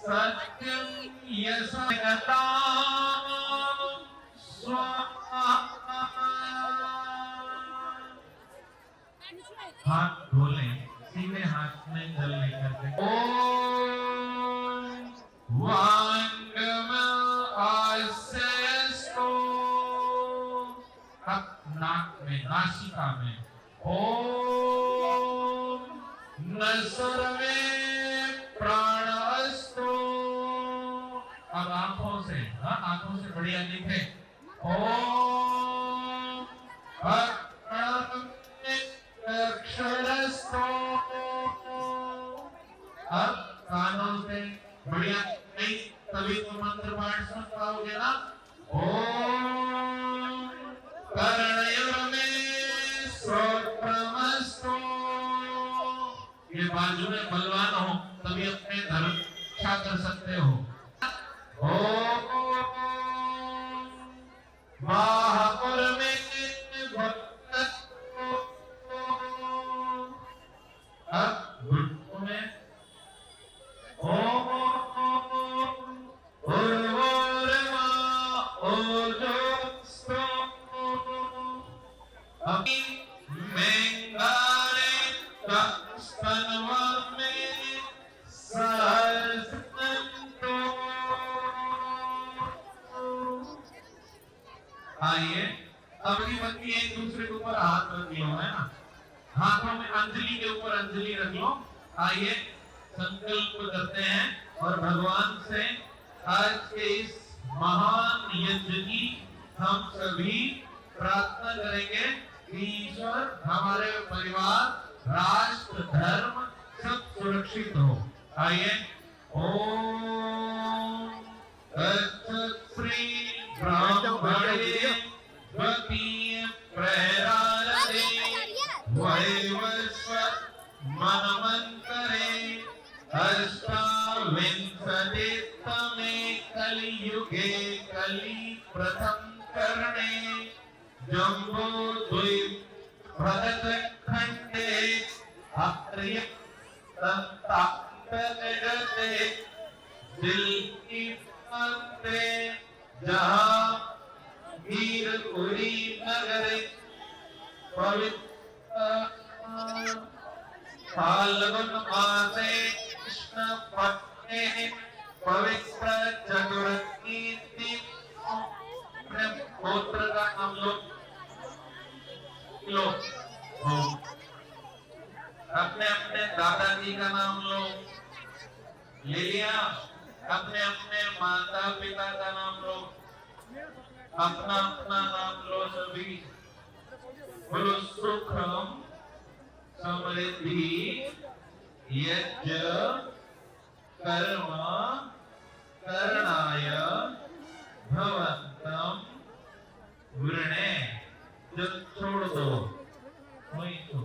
सत्यं यशगता स्वाहा। हाथ धोले, सीधे हाथ में जल लेकर के ओम वांगम आसेस्तो, अब नाक में, नासिका में ओम नसर्वे प्राणस्तु। अब आंखों से, आंखों से बढ़िया दिखे ओम अक्षरस्तो। अब कानों से बढ़िया नहीं, तभी तो मंत्र पाठ सुन पाओगे ना। ओम कर्णयोर्मे श्रोत्रमस्तु। ये बाजू में बलवान हो तभी अपने धर्म रक्षा कर सकते हो। ओम बाहुर्मे घुटनों में ओम उर्वरमा ओजोस्तु। अभी मेंगारे स्तनवा में सहस्रंतो। आइए अगली बत्ती एक दूसरे के ऊपर हाथ रख लो, है ना, हाथों में अंजलि के ऊपर अंजलि रख लो। आइए संकल्प करते हैं और भगवान से आज के इस महान यज्ञ की हम सभी प्रार्थना करेंगे कि ईश्वर हमारे परिवार, राष्ट्र, धर्म सब सुरक्षित हो। आइए ओम तत्सृ ब्रह्मणे द्वितीय प्रहरारे वैवस्वत मनमंतरे अष्टाविंशतितमे कलियुगे कलि प्रथम करणे जम्बूद्वीप भरतखंडे आर्यतंतांतर्गते दिल्ली प्रांते जहाँ वीरपुरी नगरे पवित्र फाल्गुन मासे कृष्ण पक्षे पवित्र चतुर्थी गोत्र का नाम लो, अपने अपने दादाजी का नाम लो, ले लिया, अपने अपने माता पिता का नाम लो, अपना अपना नाम लो सभी। बोलो सुखम समृद्धि यज्ञ कर्म करणाय भवन्तम वृणे। जो छोड़ दो वही तो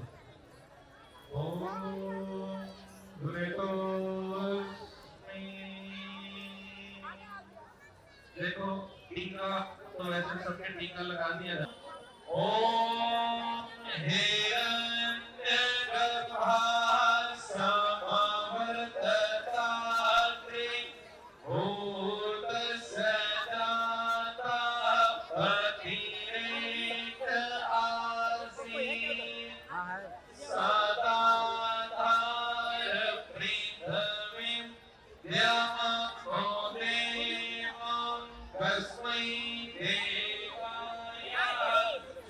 ओम घृतोऽस्मि। देखो टीका तो वैसे सबके टीका लगा दिया था। ओम हिरण्यगर्भा समावर्ततात्रे भूतस्य जाता अतिरेक आसीत् सदाधार पृथ्वीं द्यामो देवं तस्मै देवाय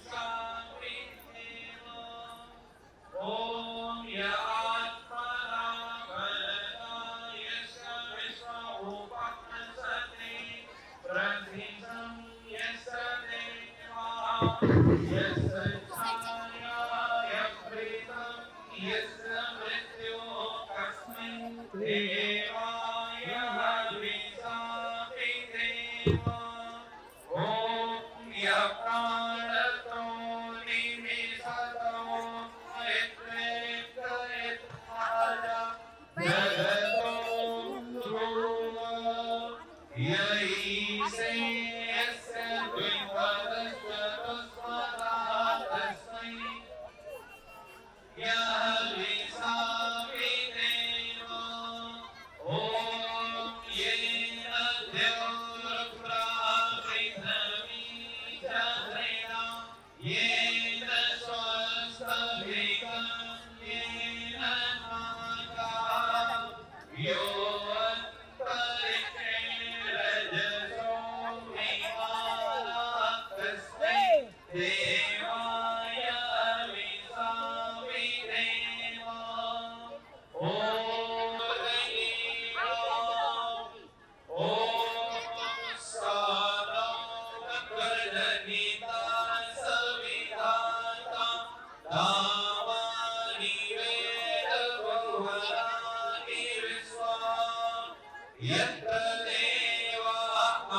शान्तिः। ओम य आत्मना भरताय विश्वरूपमसते प्रथितं यस्य देवा यस्य छायाय प्रीतं यस्य मृत्युः तस्मै देवाय हविषामि देवा। ओम य प्राणतो निमिषतो जगतो ध्रुव यैसे यस्य द्विपदश्चतुष्पदा तस्मै यः विसामि ओम ओम सारावतरजनिता सविधाता धामानि वेदबहुलानि विश्वा यत्र देवा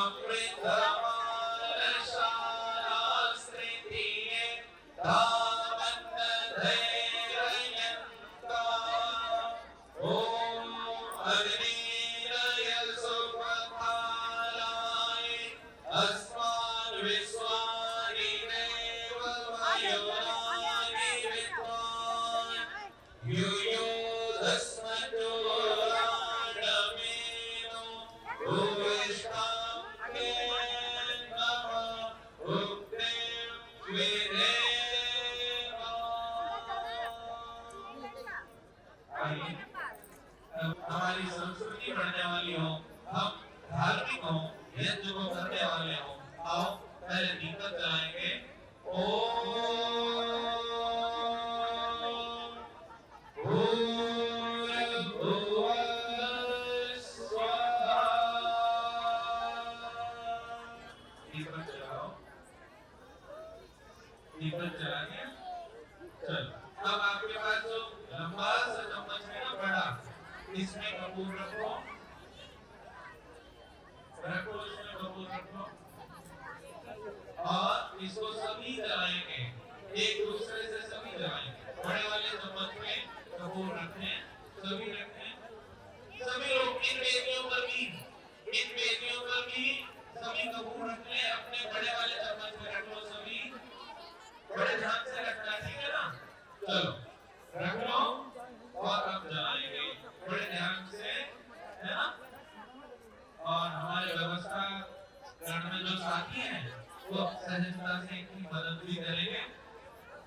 अमृतमानशालास्त्रितीये धामन्नधैर्ययन्ता ओम अग्निरय सुपथालाय अस्मान् विश्वानि देव वयोनानि विद्वान् युयोधस्मजोराडमेनो भूविष्ठाङ्गे नमः उक्तिं विधेम। आइए हमारी संस्कृति बढ़ने वाली हो, हम धार्मिक हो, यज्ञ को करने वाले हो। आओ पहले दीपक जलाएंगे। ओम भूर्भुवः स्वः। दीपक जलाओ। दीपक जला दिया। चलो अब आपके पास जो लंबा सा चम्मच है ना बड़ा, इसमें कपूर रखो, इसमें कपूर रखो और इसको सभी जलाएंगे, एक दूसरे से सभी जलाएंगे। बड़े वाले चम्मच में कपूर रखें, सभी रखें। सभी लोग इन वेदियों पर भी सभी कपूर रख लें, अपने बड़े वाले चम्मच में रख लो सभी। बड़े ध्यान से रखना, ठीक है ना? चलो रख लो और अब जलाएंगे बड़े ध्यान से, है ना? और हमारे व्यवस्था करने में जो साथी हैं वो सहजता से इनकी मदद भी करेंगे।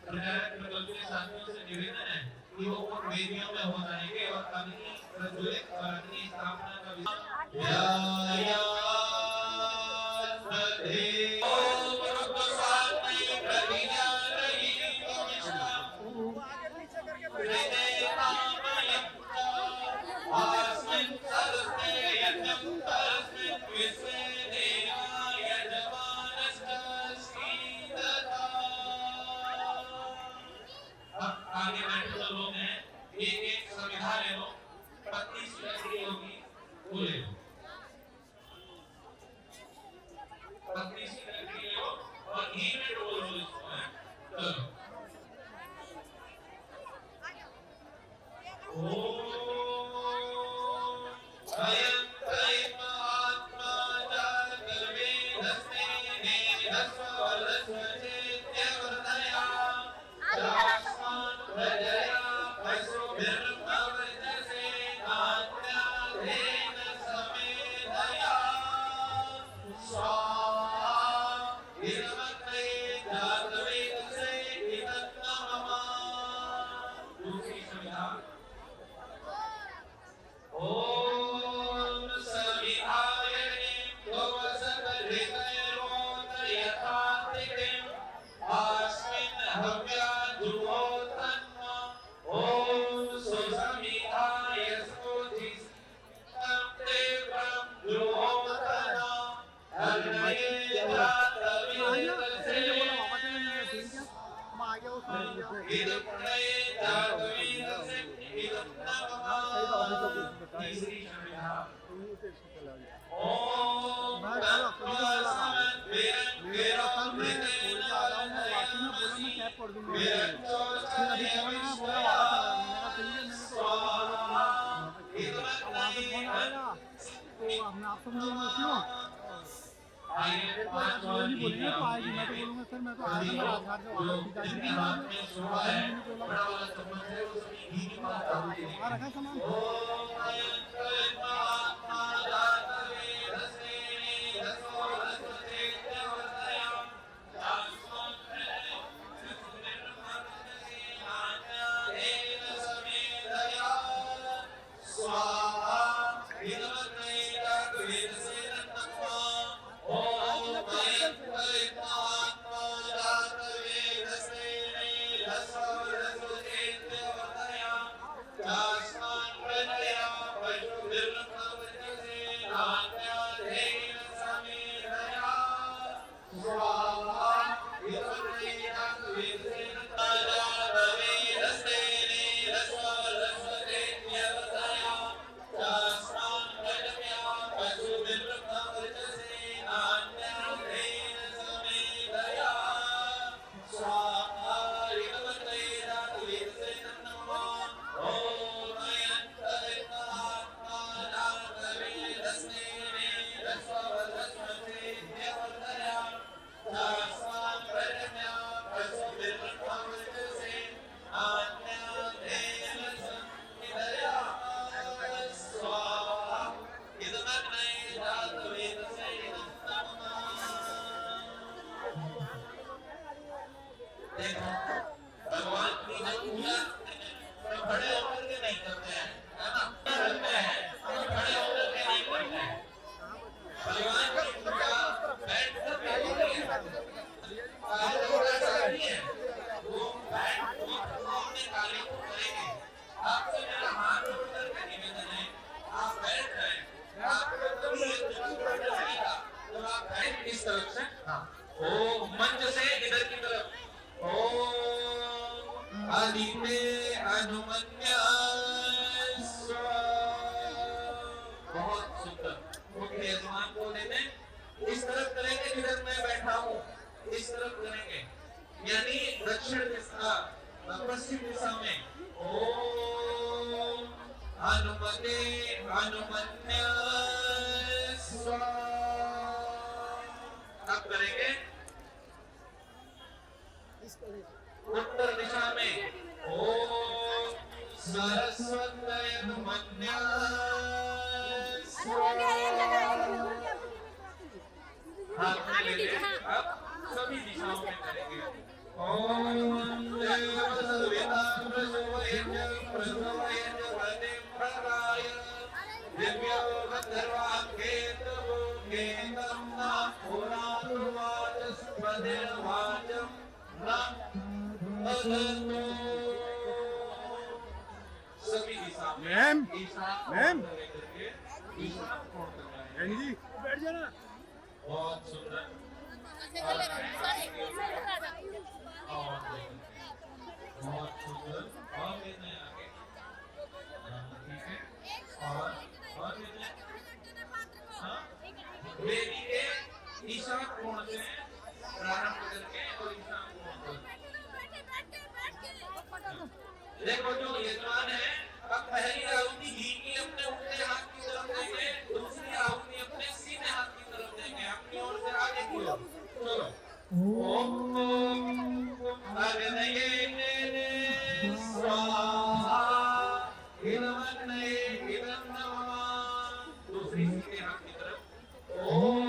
प्रज्वलित के साथियों से निवेदन है कि वो उन वेदियों में हो जाएंगे और अग्नि प्रज्वलित और अग्नि स्थापना का आगे बैठे जो लोग हैं एक एक संविधा ले लो, पत्नी सी लकड़ी होगी वो ले लो, पत्नी सी लकड़ी ले लो और घी में डोल दो इसको, है? चलो ओम अयं महात्मा जागर्वे दस्ते नेदस्वरस्वचेत्यवर्धया शास्मान् प्रजया पशुभिर्भवजसे नान्याधेन समेधया स्वाहा इदमग्ने जातवेदसे इदन्नमः। दूसरी संविधा ओम सविधाय भवसकलहृदयरोदयथात्रिकिं अस्मिन् हव्याजुहोतन्म ओम सुसमिधाय सुधिस्तं देवं जुहोतन अग्नये जातवेदसे इदमग्ने जातवेदसे इदन्नमः। तीसरी संविधा ओम आइए पांच बोलेंगे तो आएगी, मैं तो बोलूंगा सर मैं तो आज ही हाथ में सोना है, बड़ा वाला चम्मच है उसमें घी की बात आती है। रखा सामान। ओम महात्मा जातवेदसे नेदस्वरस्वचेत्यवर्धया शास्मान् नान्याधेन समेधया स्वाहा इदमग्ने जातवेदसे नमः। ओम महात्मा जातवेदसे नेदस्वरस्वचेत्यवर्धया शास्मान् हनुमते हनुमन्य अब करेंगे उत्तर दिशा में ओम सरस्वती हनुमन्य अब सभी दिशाओं में करेंगे ओम देवसविता प्रसवयेन प्रसवयेन वने प्रराय दिव्यो गंधर्वांकेतवो केतम ना पुराणवाचस्पतिर्वाचम ना अगनो सभी दिशाओं में मैम जी बैठ जाना। बहुत सुंदर बहुत सुंदर और लेते हैं आगे ठीक है और लेते हैं बेटी के ईशान कोण से प्रारंभ करके और ईशान कोण तक देखो जो यजमान है अब पहली आहुति घी की अपने उल्टे हाथ की तरफ देंगे दूसरी आहुति अपने सीधे हाथ की तरफ देंगे अपनी ओर से आगे की ओर चलो ओम अग्नये स्वाहा इदमग्नये इदं नमः दूसरी सीधे हाथ की तरफ ओम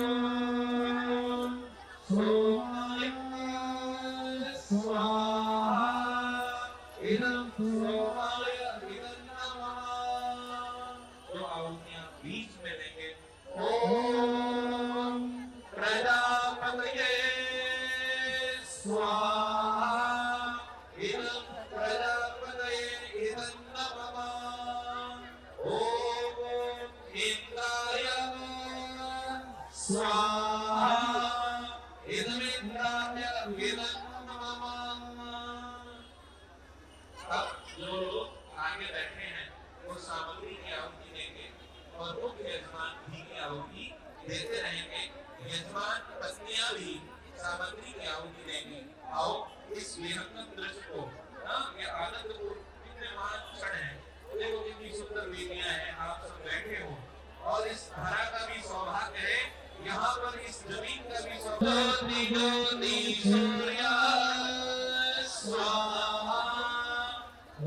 सोमाय स्वाहा इदं सोमाय इदं नमः जो आहुतियां बीच में देंगे ओम प्रजापतये स्वाहा इदं प्रजापतये इदं नमः ओम इंद्राय स्वाहा इदमिन्द्राय इदं नमः अब जो लोग आगे बैठे हैं वो सामग्री की आहुति देंगे और मुख्य यजमान घी की आहुति देते रहेंगे यजमान पत्नियां भी सामग्री की आहुति देंगी आओ इस विहंगम दृश्य को ये आनंदपूर्ण कितने महान क्षण है देखो कितनी सुंदर वेदियां हैं आप सब बैठे हो और इस धरा का भी सौभाग्य है यहाँ पर इस जमीन का भी सौभाग्य ज्योति सूर्याय स्वाहा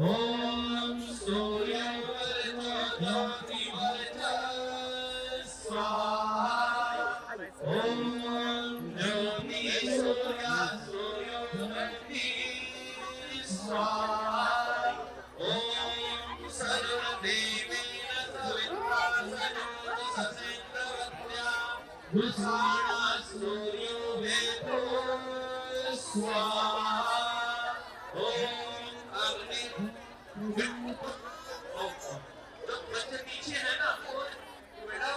ओम सूर्यवर्चो ज्योतिवर्चः स्वाहा ओम ज्योति सूर्योवर्ति स्वाहा ओम सर्वदेवेन सविता ससेन्द्रवत्या भूषाणा सूर्यो वेदो स्वाहा ओम अग्नि जो बच्चे पीछे है ना बेटा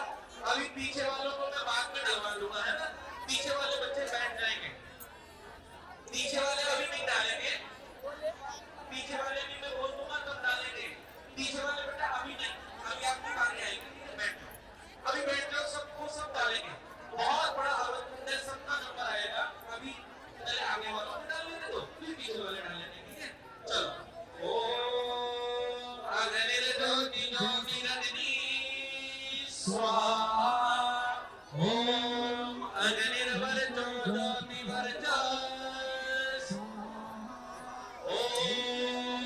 अभी पीछे वालों को मैं बाद में डलवा दूंगा है ना पीछे वाले बच्चे बैठ जाएंगे पीछे वाले अभी नहीं डालेंगे पीछे वाले भी मैं बोल दूंगा तब डालेंगे पीछे वाले बेटा अभी नहीं अभी आपकी बारी आएगी बैठ जाओ अभी बैठ जाओ सबको सब डालेंगे बहुत बड़ा अवसर है सबका नंबर आएगा अभी पहले आगे वालों को डाल लेने दो फिर पीछे वाले डाल लेंगे ठीक है चलो ओम अग्निर्ज्योति ज्योतिरग्नि स्वाहा ओम अग्निर्वर्चो ज्योतिवर्चः ओम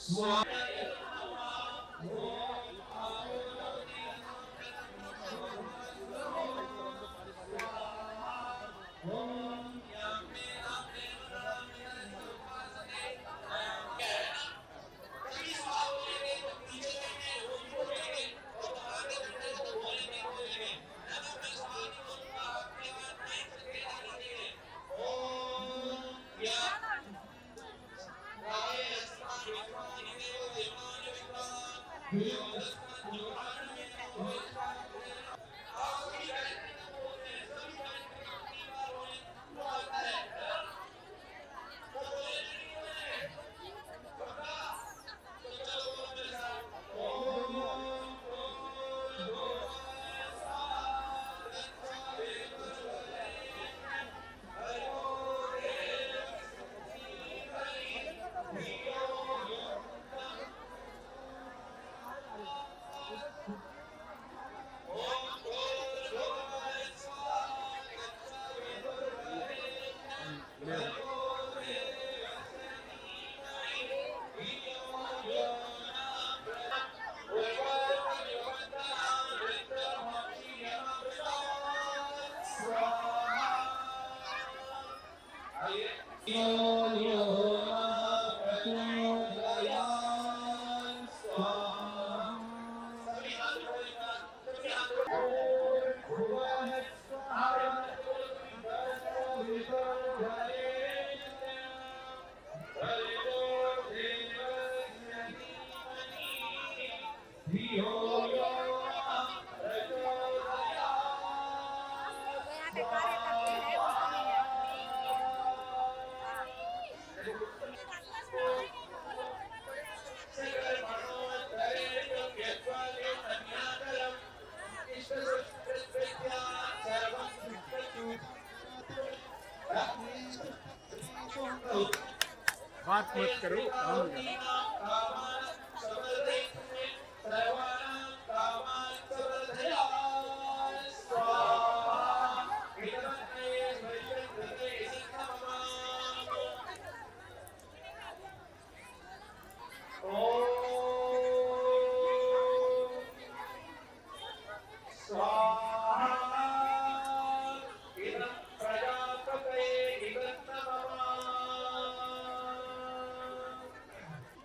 स्वाहा धियो यो नः तो यहाँ के कार्य करते हैं उसको भी है। बात मत करो, काम हो जाए।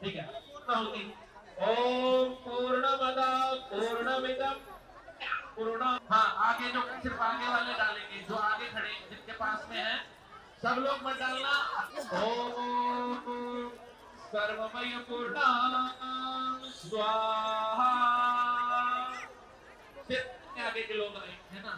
ठीक है, पूर्ण होगी। ओम पूर्णमदा पूर्णमिदं पूर्ण। हाँ, आगे जो सिर्फ आगे वाले डालेंगे, जो आगे खड़े जिनके पास में है, सब लोग मत डालना। ओम सर्वमय पूर्णां स्वाहा। सिर्फ आगे के लोग आए, है ना?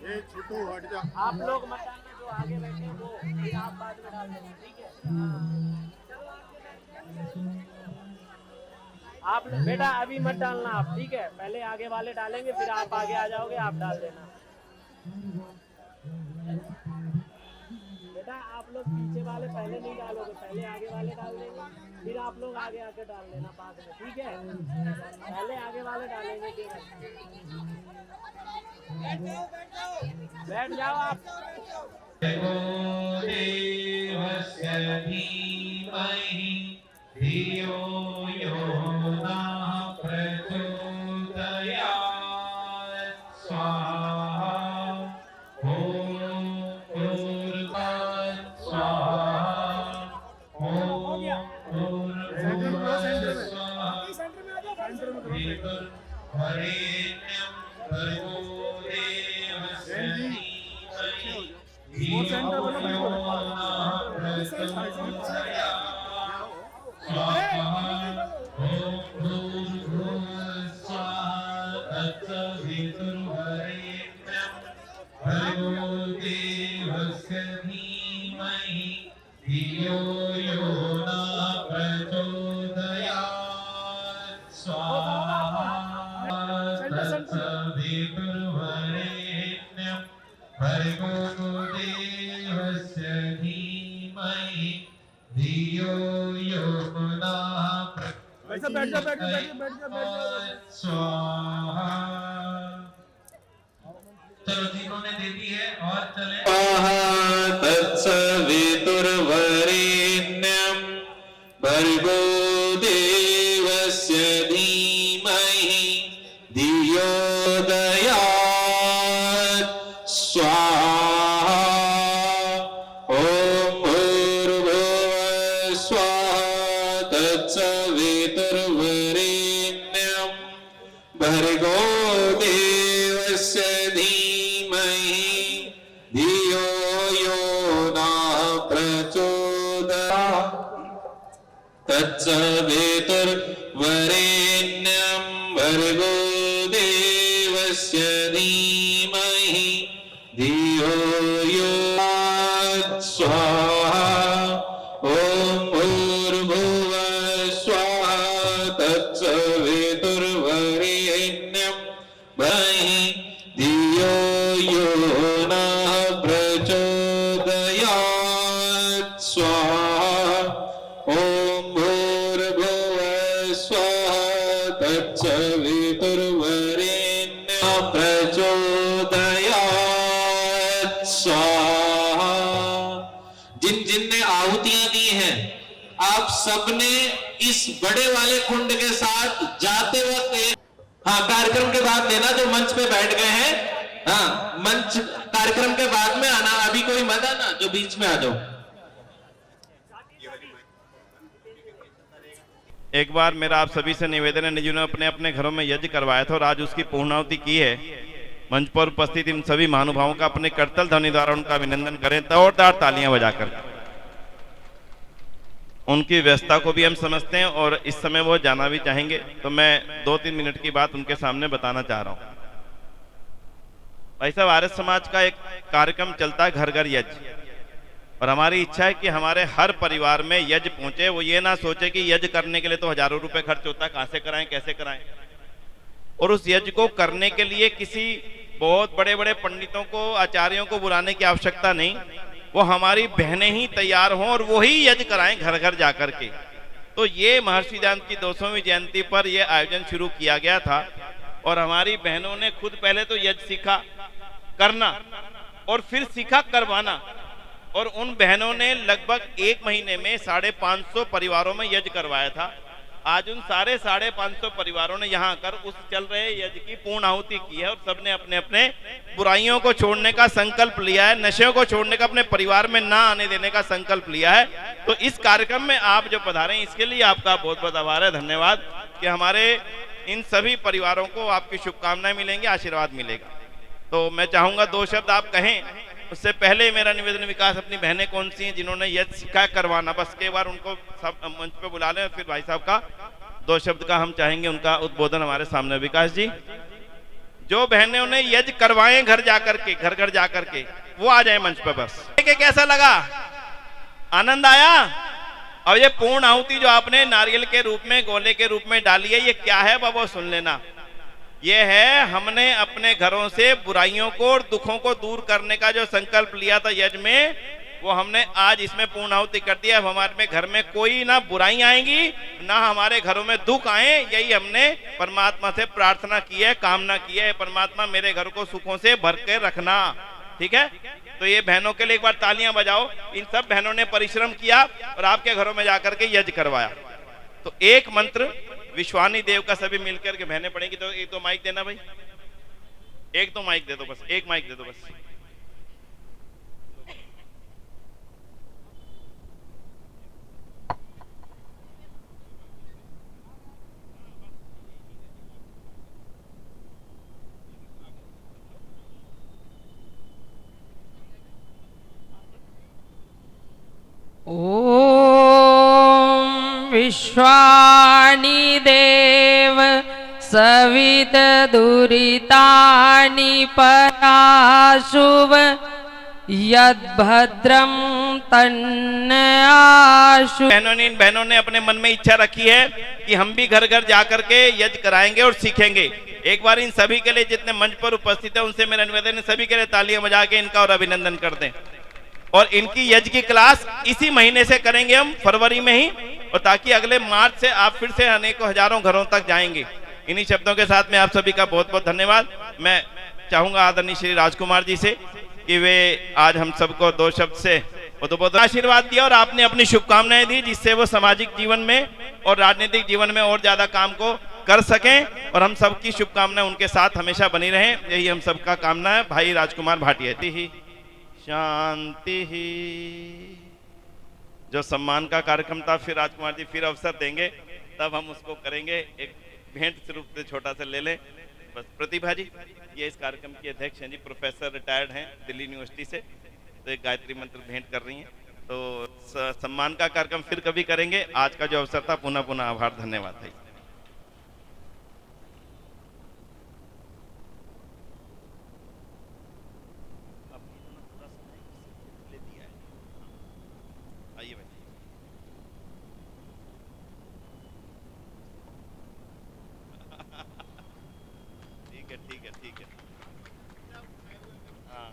ये छोटू हट जा। आप लोग मत डालना, जो आगे बैठे हैं वो फिर आप बाद में डाल देना, ठीक है? आप बेटा अभी मत डालना आप, ठीक है? पहले आगे वाले डालेंगे, फिर आप आगे आ जाओगे, आप डाल देना। बेटा आप लोग पीछे वाले पहले नहीं डालोगे, पहले आगे वाले डाल देंगे, फिर आप लोग आगे आके डाल देना बाद में, ठीक है? पहले आगे वाले डालेंगे केवल। बैठ जाओ आप। देवस्य धीमहि धियो यो नः प्रचोदयात् स्वाहा। ओम भूर्भुवः स्वाहा। ओम भूर्भुवः स्वाहा। वरेण्यं भर्गो देवस्य धीमहि धियो यो नः प्रचोदयात् स्वाहा। ओम भूर्भुवः स्वाहा तत्सवितुर्वरेण्यं भर्गो देवस्य धीमहि धियो यो नः प्रचोदयात् स्वाहा। तत्सवितुर्वरेण्यं भर्गो देवस्य धीमहि धियो यो नः ऐसा बैठ जा, बैठ जा, बैठ जा, बैठ जा, बैठ जा। स्वाहा। चलो जिन्होंने दे दी है और चले। तत्सवितुर्वरेण्यं भर्गो देवस्य धीमहि धियो दयात् स्वाहा। ओम भूर्भुवः स्वाहा तत्सवितुर्वरेण्यं भर्गो देवस्य धीमहि धियो यो नः प्रचोदयात् तत्सवितुर्वरेण्यं भर्गो देवस्य धीमहि धियो यो नः स्वाहा। ओम भूर्भुवः स्वाहा तत्सवितुर्वरेण्यं भर्गो धियो यो नः प्रचोदयात् स्वाहा। ओम भूर्भुवः स्वाहा तत्सवितुर्वरेण्यं प्रचोदयात् स्वाहा। जिन जिन ने आहुतियां दी हैं आप सबने इस बड़े वाले कुंड के साथ जाते वक्त हाँ कार्यक्रम के बाद लेना, जो मंच पे बैठ गए हैं। हाँ मंच कार्यक्रम के बाद में आना, अभी कोई मत आना, जो बीच में आ जाओ। एक बार मेरा आप सभी से निवेदन है, जिन्होंने अपने अपने घरों में यज्ञ करवाया था और आज उसकी पूर्णाहुति की है, मंच पर उपस्थित इन सभी महानुभावों का अपने करतल ध्वनि द्वारा उनका अभिनंदन करें, जोरदार तालियां बजाकर। उनकी व्यवस्था को भी हम समझते हैं और इस समय वो जाना भी चाहेंगे, तो मैं 2-3 मिनट की बात उनके सामने बताना चाह रहा हूं। भाई साहब, आर्य समाज का एक कार्यक्रम चलता है घर घर यज्ञ, और हमारी इच्छा है कि हमारे हर परिवार में यज्ञ पहुंचे। वो ये ना सोचे कि यज्ञ करने के लिए तो हजारों रुपए खर्च होता है, कहां से कराएं कैसे कराएं, और उस यज्ञ को करने के लिए किसी बहुत बड़े बड़े पंडितों को, आचार्यों को बुलाने की आवश्यकता नहीं। वो हमारी बहनें ही तैयार हों और वो ही यज्ञ कराएं घर घर जाकर के। तो ये महर्षि दयानंद की 200वीं जयंती पर यह आयोजन शुरू किया गया था, और हमारी बहनों ने खुद पहले तो यज्ञ सीखा करना और फिर सीखा करवाना, और उन बहनों ने लगभग 1 महीने में 550 परिवारों में यज्ञ करवाया था। आज उन सारे 550 परिवारों ने यहाँ आकर उस चल रहे यज्ञ की पूर्ण आहुति की है, और सबने अपने अपने बुराइयों को छोड़ने का संकल्प लिया है, नशे को छोड़ने का, अपने परिवार में ना आने देने का संकल्प लिया है। तो इस कार्यक्रम में आप जो पधारे हैं, इसके लिए आपका बहुत बहुत आभार है, धन्यवाद कि हमारे इन सभी परिवारों को आपकी शुभकामनाएं मिलेंगी, आशीर्वाद मिलेगा। तो मैं चाहूंगा 2 शब्द आप कहें, उससे पहले मेरा निवेदन, विकास अपनी बहनें कौन सी हैं जिन्होंने यज्ञ सीखा करवाना, बस के बार उनको सब मंच पे बुला लें, फिर भाई साहब का 2 शब्द का हम चाहेंगे उनका उद्बोधन हमारे सामने। विकास जी, जो बहनें उन्हें यज्ञ करवाएं घर जाकर के, घर घर जाकर के, वो आ जाए मंच पे बस। कैसा लगा, आनंद आया? और ये पूर्ण आहुति जो आपने नारियल के रूप में, गोले के रूप में डाली है, ये क्या है बाबा सुन लेना। ये है, हमने अपने घरों से बुराइयों को और दुखों को दूर करने का जो संकल्प लिया था यज्ञ में, वो हमने आज इसमें पूर्ण आहुति कर दिया। अब हमारे घर में कोई ना बुराई आएंगी, ना हमारे घरों में दुख आए, यही हमने परमात्मा से प्रार्थना की है, कामना की है, परमात्मा मेरे घर को सुखों से भर के रखना। ठीक है, तो ये बहनों के लिए एक बार तालियां बजाओ। इन सब बहनों ने परिश्रम किया और आपके घरों में जाकर के यज्ञ करवाया। तो एक मंत्र विश्वानी देव का सभी मिलकर के बहनें पढ़ेंगी। तो एक तो माइक देना भाई, एक तो माइक दे दो बस, एक माइक दे दो बस। ॐ विश्वानि देव सवित दुरितानि पराशुभ यद्भद्रं तन्नयाशु। बहनों ने अपने मन में इच्छा रखी है कि हम भी घर घर जाकर के यज्ञ कराएंगे और सीखेंगे। एक बार इन सभी के लिए, जितने मंच पर उपस्थित है, उनसे मेरा निवेदन है, सभी के लिए तालियां बजा के इनका और अभिनंदन कर दें। और इनकी यज्ञ की क्लास इसी महीने से करेंगे हम, फरवरी में ही, और ताकि अगले मार्च से आप फिर से अनेकों हजारों घरों तक जाएंगे। इन्हीं शब्दों के साथ में आप सभी का बहुत बहुत धन्यवाद। मैं चाहूंगा आदरणीय श्री राजकुमार जी से कि वे आज हम सबको 2 शब्द से बहुत आशीर्वाद दिया, और आपने अपनी शुभकामनाएं दी, जिससे वो सामाजिक जीवन में और राजनीतिक जीवन में और ज्यादा काम को कर सकें, और हम सबकी शुभकामनाएं उनके साथ हमेशा बनी रहें, यही हम सबका कामना है। भाई राजकुमार भाटिया ही शांति ही। जो सम्मान का कार्यक्रम था, फिर राजकुमार जी फिर अवसर देंगे, तब हम उसको करेंगे। एक भेंट स्वरूप से छोटा सा ले लें बस। प्रतिभा जी, ये इस कार्यक्रम की अध्यक्ष हैं जी, प्रोफेसर रिटायर्ड हैं दिल्ली यूनिवर्सिटी से, तो एक गायत्री मंत्र भेंट कर रही हैं। तो सम्मान का कार्यक्रम फिर कभी करेंगे। आज का जो अवसर था, पुनः पुनः आभार, धन्यवाद भाई। ठीक है। हाँ,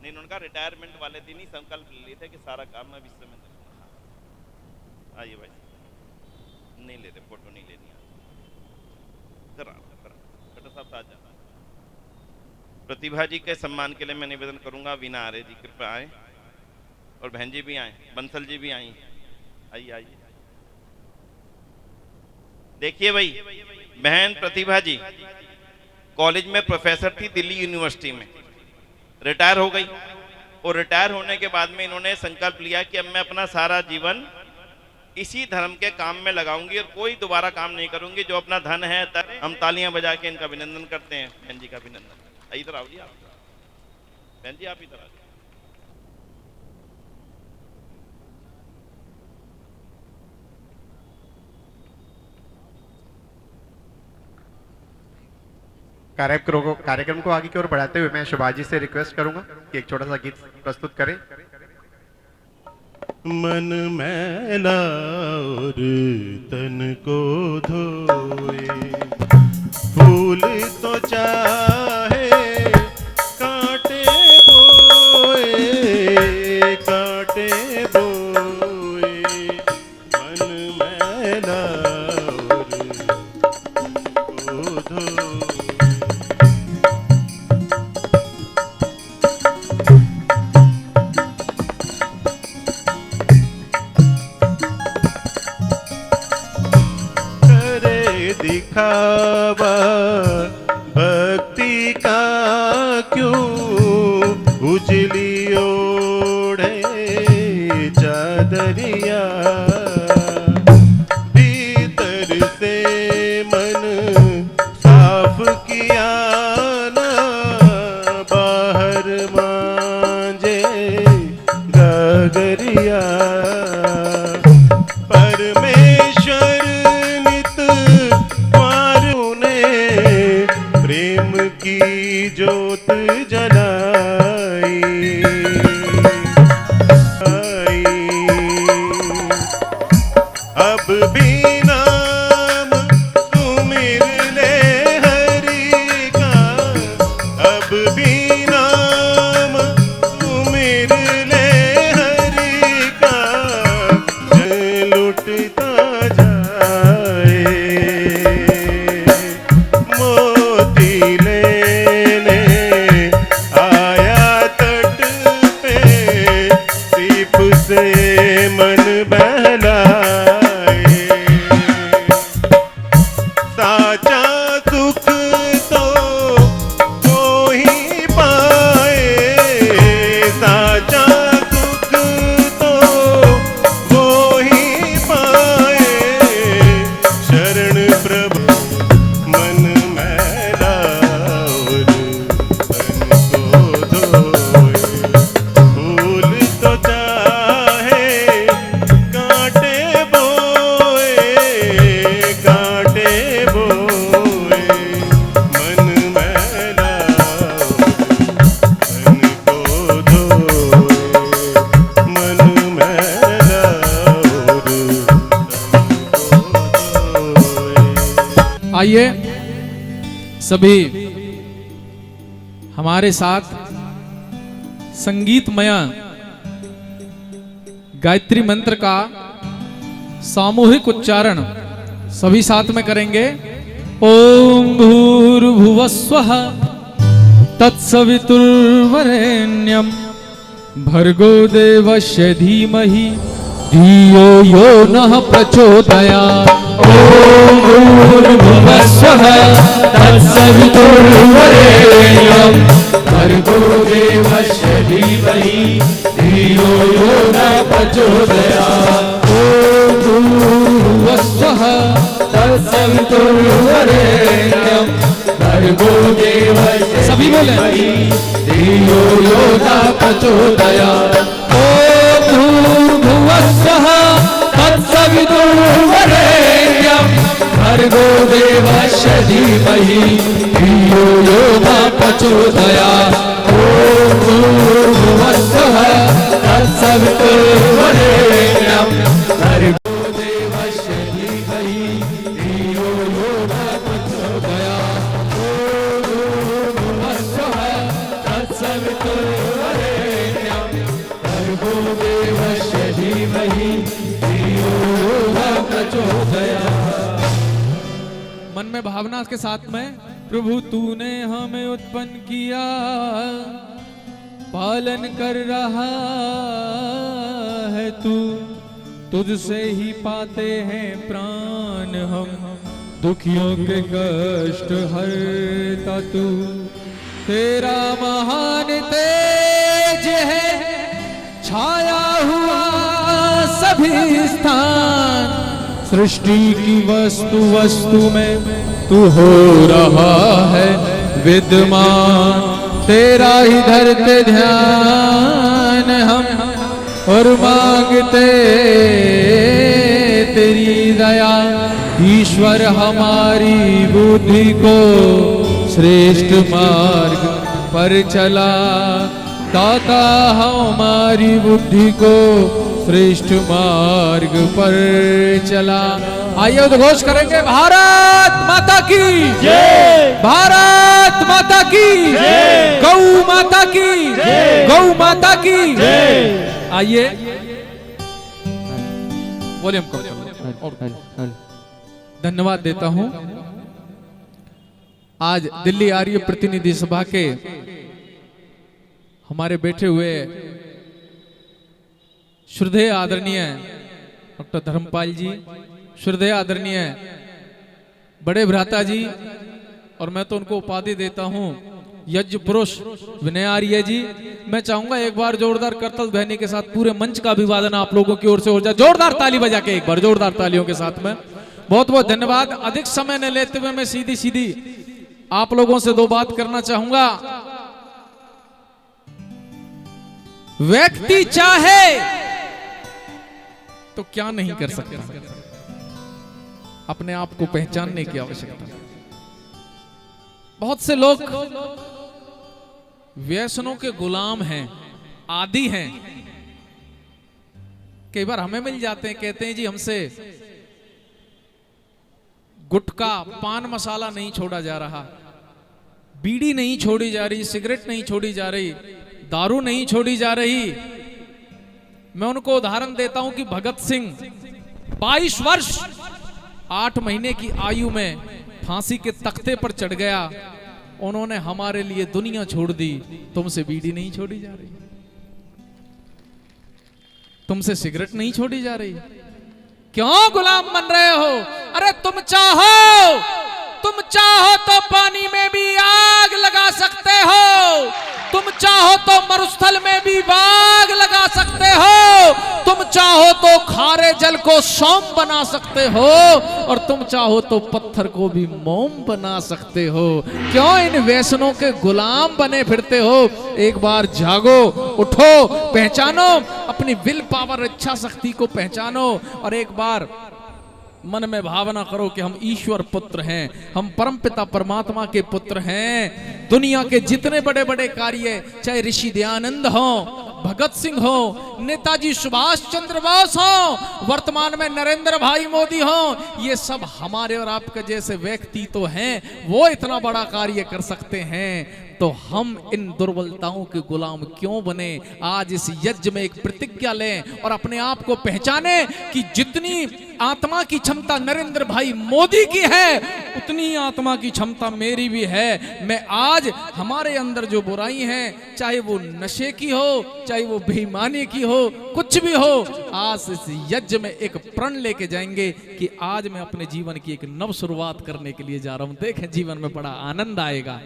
नहीं, उनका रिटायरमेंट वाले दिन ही संकल्प ले लिए थे कि सारा काम मैं विश्व में करूँगा। आइए भाई, नहीं ले रहे, फोटो नहीं लेनी। कटा साहब साथ जाना। प्रतिभा जी के सम्मान के लिए मैं निवेदन करूंगा, वीना आर्य जी कृपया आए, और बहन जी भी आए, बंसल जी भी आई। आइए। देखिए भाई, बहन प्रतिभा जी कॉलेज में प्रोफेसर थी दिल्ली यूनिवर्सिटी में, रिटायर हो गई और रिटायर होने के बाद में इन्होंने संकल्प लिया कि अब मैं अपना सारा जीवन इसी धर्म के काम में लगाऊंगी और कोई दोबारा काम नहीं करूंगी, जो अपना धन है। हम तालियां बजा के इनका अभिनंदन करते हैं, बहन जी का अभिनंदन। इधर आओ जी, आप बहन जी, आप इधर आओ। कार्यक्रम को आगे की ओर बढ़ाते हुए मैं शिवाजी से रिक्वेस्ट करूंगा कि एक छोटा सा गीत प्रस्तुत करें। मन मैला और तन को धोए, फूल तो चाहे कांटे बोए, कांटे बोए, मन मैला और तन को धोए। दिखावा भक्ति का क्यों, उजली ओढ़े चादरिया, भीतर से मन साफ किया ना, बाहर मांझे गगरिया। परमेश्वर प्रेम की ज्योत जलाई, अब भी नाम सुमिर ले हरि का, अब भी नाम सुमिर ले हरि का, लुटता जाए लेने आया तट पे, सीप से मन बहलाए। साचा सुख तो ही पाए, साचा सुख तो ही पाए, शरण प्रभु मन मैला और तन को धोए, फूल तो चाहे कांटे बोए, कांटे बोए, मन मैला और तन को धोए, मन मैला और तन को धोए। आइए सभी हमारे साथ संगीतमय गायत्री मंत्र का सामूहिक उच्चारण सभी साथ में करेंगे। ओम भूर्भुवस्वः तत्सवितुर्वरेण्यं भर्गो देवस्य धीमहि धियो यो नः प्रचोदयात्। ओम भूर्भुवस्वः तत्सवितुर्वरेण्यं भर्गो देवस्य धीमहि धियो यो नः प्रचोदयात्। ओम भूर्भुवस्वः तत्सवितुर्वरेण्यं भर्गो देवस्य सभी बोले धियो यो नः प्रचोदयात्। ओम भूर्भुवस्वः तत्सवितुर्वरेण्यं भर्गो देवस्य धीमहि धियो यो नः प्रचोदयात्। ओम भूर्भुवस्वः तत्सवितुर्वरेण्यं भर्गो देवस्य धीमहि धियो यो नः प्रचोदयात्। ओम भूर्भुवस्वः तत्सवितुर्वरेण्यं भर्गो देवस्य धीमहि धियो यो नः प्रचोदयात्। मन में भावना के साथ में, प्रभु तूने हमें उत्पन्न किया, पालन कर रहा है तू, तुझसे ही पाते हैं प्राण हम, दुखियों के कष्ट हरता तू। तेरा महान तेज है छाया हुआ सभी स्थान, सृष्टि की वस्तु वस्तु में तू हो रहा है विद्यमान। तेरा ही धरते ध्यान हम और मांगते तेरी दया। ईश्वर हमारी बुद्धि को श्रेष्ठ मार्ग पर चला, दाता हमारी बुद्धि को श्रेष्ठ मार्ग पर चला। आइए उद्घोष करेंगे, भारत माता की जय, भारत माता की जय, गौ माता की जय, गौ माता की जय। आइए वॉल्यूम कम। धन्यवाद देता हूं। आज दिल्ली आर्य प्रतिनिधि सभा के हमारे बैठे हुए श्रद्धेय आदरणीय डॉक्टर धर्मपाल जी, श्रद्धेय आदरणीय बड़े भ्राता जी, और मैं तो उनको उपाधि देता हूं यज्ञ पुरुष विनय आर्य जी। मैं चाहूंगा एक बार जोरदार करतल ध्वनि के साथ पूरे मंच का अभिवादन आप लोगों की ओर से हो जाए। जोरदार ताली बजा के एक बार, जोरदार तालियों के साथ में बहुत बहुत धन्यवाद। अधिक समय न लेते हुए मैं सीधी सीधी आप लोगों से दो बात करना चाहूंगा। व्यक्ति चाहे तो क्या नहीं कर सकता, अपने आप को पहचानने की आवश्यकता। बहुत से लोग व्यसनों के गुलाम हैं, आदी हैं। कई बार हमें मिल जाते हैं, कहते हैं जी हमसे गुटखा पान मसाला नहीं छोड़ा जा रहा, बीड़ी नहीं छोड़ी जा रही, सिगरेट नहीं छोड़ी जा रही, दारू नहीं छोड़ी जा रही। मैं उनको उदाहरण देता हूं कि भगत सिंह 22 वर्ष 8 महीने की आयु में फांसी के तख्ते पर चढ़ गया। उन्होंने हमारे लिए दुनिया छोड़ दी। तुमसे बीड़ी नहीं छोड़ी जा रही, तुमसे सिगरेट नहीं छोड़ी जा रही, क्यों गुलाम बन रहे हो? अरे तुम चाहो तो पानी में भी आग लगा सकते हो, तुम चाहो तो मरुस्थल में भी बाग लगा सकते हो, तुम चाहो तो खारे जल को सौंफ बना सकते हो, और तुम चाहो तो पत्थर को भी मोम बना सकते हो। क्यों इन व्यसनों के गुलाम बने फिरते हो? एक बार जागो, उठो, पहचानो अपनी विल पावर, इच्छा शक्ति को पहचानो, और एक बार मन में भावना करो कि हम ईश्वर पुत्र हैं, हम परमपिता परमात्मा के पुत्र हैं। दुनिया के जितने बड़े बड़े कार्य, चाहे ऋषि दयानंद हो, भगत सिंह हो, नेताजी सुभाष चंद्र बोस हो, वर्तमान में नरेंद्र भाई मोदी हो, ये सब हमारे और आपके जैसे व्यक्ति तो हैं। वो इतना बड़ा कार्य कर सकते हैं, तो हम इन दुर्बलताओं के गुलाम क्यों बने? आज इस यज्ञ में एक प्रतिज्ञा लें और अपने आप को पहचाने कि जितनी आत्मा की क्षमता नरेंद्र भाई मोदी की है, उतनी आत्मा की क्षमता मेरी भी है। मैं आज हमारे अंदर जो बुराई है, चाहे वो नशे की हो, चाहे वो बेईमानी की हो, कुछ भी हो, आज इस यज्ञ में एक प्रण लेके जाएंगे कि आज मैं अपने जीवन की एक नव शुरुआत करने के लिए जा रहा हूं। देखें, जीवन में बड़ा आनंद आएगा,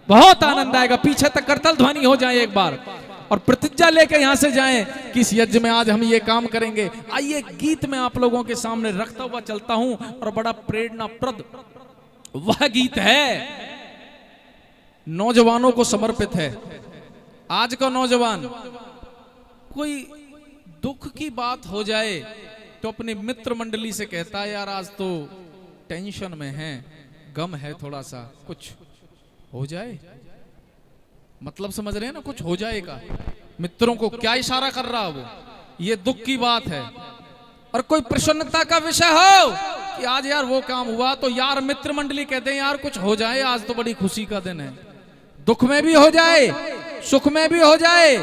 बहुत आनंद आएगा। पीछे तक करतल ध्वनि हो जाए एक बार, और प्रतिज्ञा लेके यहां से जाएं कि इस यज्ञ में आज हम ये काम करेंगे। आइए गीत में आप लोगों के सामने रखता हुआ चलता हूं, और बड़ा प्रेरणाप्रद वह गीत है, नौजवानों को समर्पित है। आज का नौजवान कोई दुख की बात हो जाए तो अपनी मित्र मंडली से कहता है, यार आज तो टेंशन में है, गम है, थोड़ा सा कुछ हो जाए। मतलब समझ रहे हैं ना, कुछ हो जाएगा। मित्रों को क्या इशारा कर रहा वो? ये दुख की बात है। और कोई प्रसन्नता का विषय हो कि आज यार वो काम हुआ, तो यार मित्र मंडली कहते हैं यार कुछ हो जाए, आज तो बड़ी खुशी का दिन है। दुख में भी हो जाए, सुख में भी हो जाए,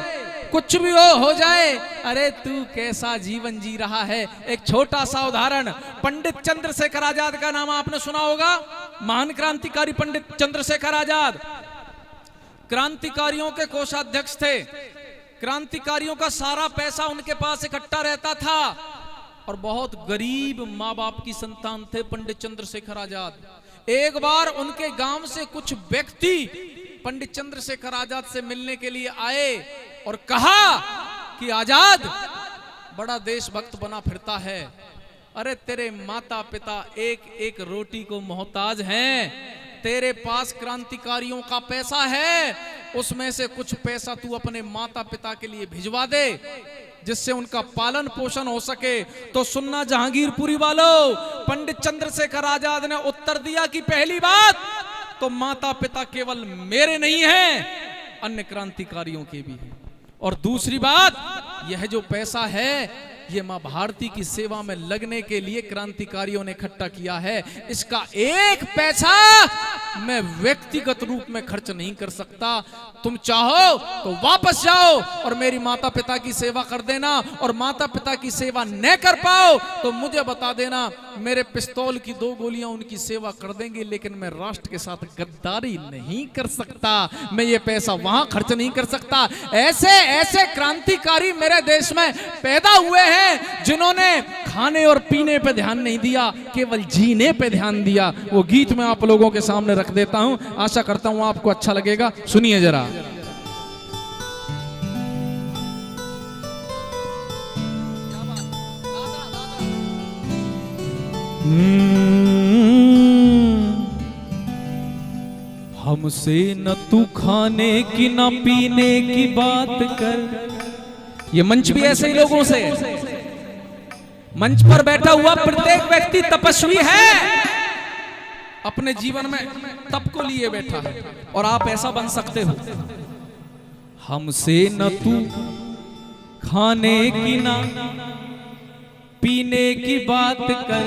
कुछ भी हो जाए। अरे तू कैसा जीवन जी रहा है? एक छोटा सा उदाहरण, पंडित चंद्रशेखर आजाद का नाम आपने सुना होगा। महान क्रांतिकारी पंडित चंद्रशेखर आजाद क्रांतिकारियों के कोषाध्यक्ष थे। क्रांतिकारियों का सारा पैसा उनके पास इकट्ठा रहता था। और बहुत गरीब माँ बाप की संतान थे पंडित चंद्रशेखर आजाद। एक बार उनके गांव से कुछ व्यक्ति पंडित चंद्रशेखर आजाद से मिलने के लिए आए और कहा कि आजाद बड़ा देशभक्त बना फिरता है, अरे तेरे माता पिता एक एक रोटी को मोहताज हैं, तेरे पास क्रांतिकारियों का पैसा है, उसमें से कुछ पैसा तू अपने माता पिता के लिए भिजवा दे जिससे उनका पालन पोषण हो सके। तो सुनना जहांगीरपुरी वालों, पंडित चंद्रशेखर आजाद ने उत्तर दिया कि पहली बात तो माता पिता केवल मेरे नहीं हैं, अन्य क्रांतिकारियों के भी हैं, और दूसरी बात यह जो पैसा है ये मां भारती की सेवा में लगने के लिए क्रांतिकारियों ने इकट्ठा किया है, इसका एक पैसा मैं व्यक्तिगत रूप में खर्च नहीं कर सकता। तुम चाहो तो वापस जाओ और मेरी माता पिता की सेवा कर देना, और माता पिता की सेवा न कर पाओ तो मुझे बता देना, मेरे पिस्तौल की 2 गोलियां उनकी सेवा कर देंगे, लेकिन मैं राष्ट्र के साथ गद्दारी नहीं कर सकता, मैं ये पैसा वहां खर्च नहीं कर सकता। ऐसे ऐसे क्रांतिकारी मेरे देश में पैदा हुए हैं जिन्होंने खाने और पीने पे ध्यान नहीं दिया, केवल जीने पे ध्यान दिया। वो गीत मैं आप लोगों के सामने रख देता हूं, आशा करता हूं आपको अच्छा लगेगा, सुनिए जरा। हमसे न तू खाने की न पीने की बात कर। ये मंच भी ऐसे ही लोगों से, मंच पर बैठा हुआ प्रत्येक व्यक्ति तपस्वी है, अपने जीवन में तप को लिए बैठा है, और आप ऐसा बन सकते हो। हमसे न तू खाने की न पीने की बात कर,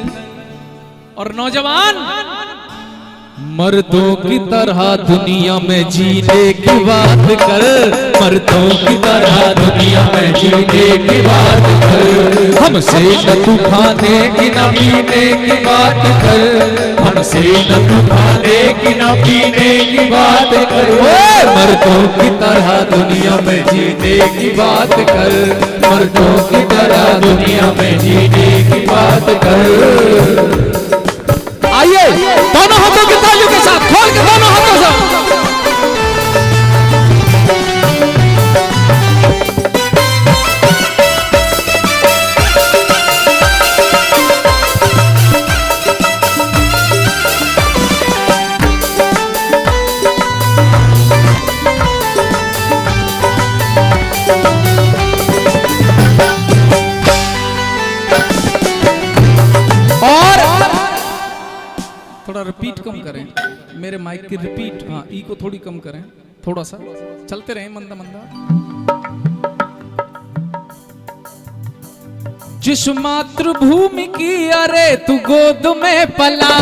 और नौजवान मर्दों की तरह दुनिया में जीने की बात कर, मर्दों की तरह दुनिया में जीने की बात कर। हमसे न तू खाने की न पीने की बात कर, हमसे न तू खाने की न पीने की बात कर। मर्दों की तरह दुनिया में जीने की बात कर, मर्दों की तरह दुनिया में जीने की बात कर। आइए दोनों हाथों की तालियों के साथ, खोल के दोनों हाथों से। थोड़ा रिपीट कम करें, मेरे माइक की रिपीट, हाँ ई को थोड़ी कम करें, थोड़ा सा चलते रहें मंदा मंदा। जिस मातृभूमि की अरे तू गोद में पला,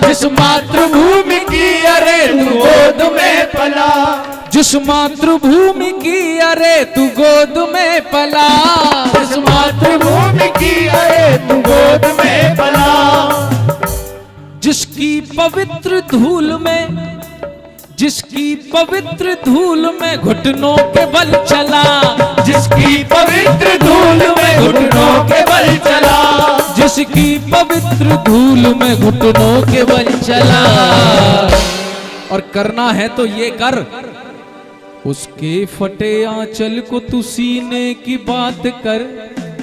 जिस मातृभूमि की अरे तू गोद में पला, जिस मातृभूमि की अरे तू गोद में पला, जिस मातृभूमि की अरे तू गोद में पला। जिसकी पवित्र धूल में, जिसकी पवित्र धूल में घुटनों के बल चला, जिसकी पवित्र धूल में घुटनों के बल चला, जिसकी पवित्र धूल में घुटनों के बल चला। और करना है तो ये कर, उसके फटे आंचल को तू सीने की बात कर,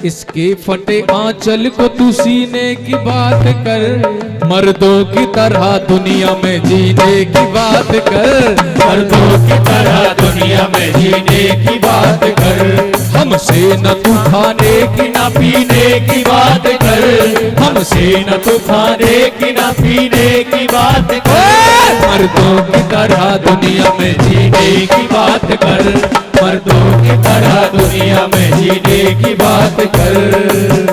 इसके फटे आंचल को तू सीने की बात कर। मर्दों की तरह दुनिया में जीने की बात कर, मर्दों की तरह दुनिया में जीने की बात कर। हमसे न तू खाने की न पीने की बात कर, हमसे न तू खाने की न पीने की बात कर। मर्दों की तरह दुनिया में जीने की बात कर, मर्दों की तरह दुनिया में जीने की बात कर।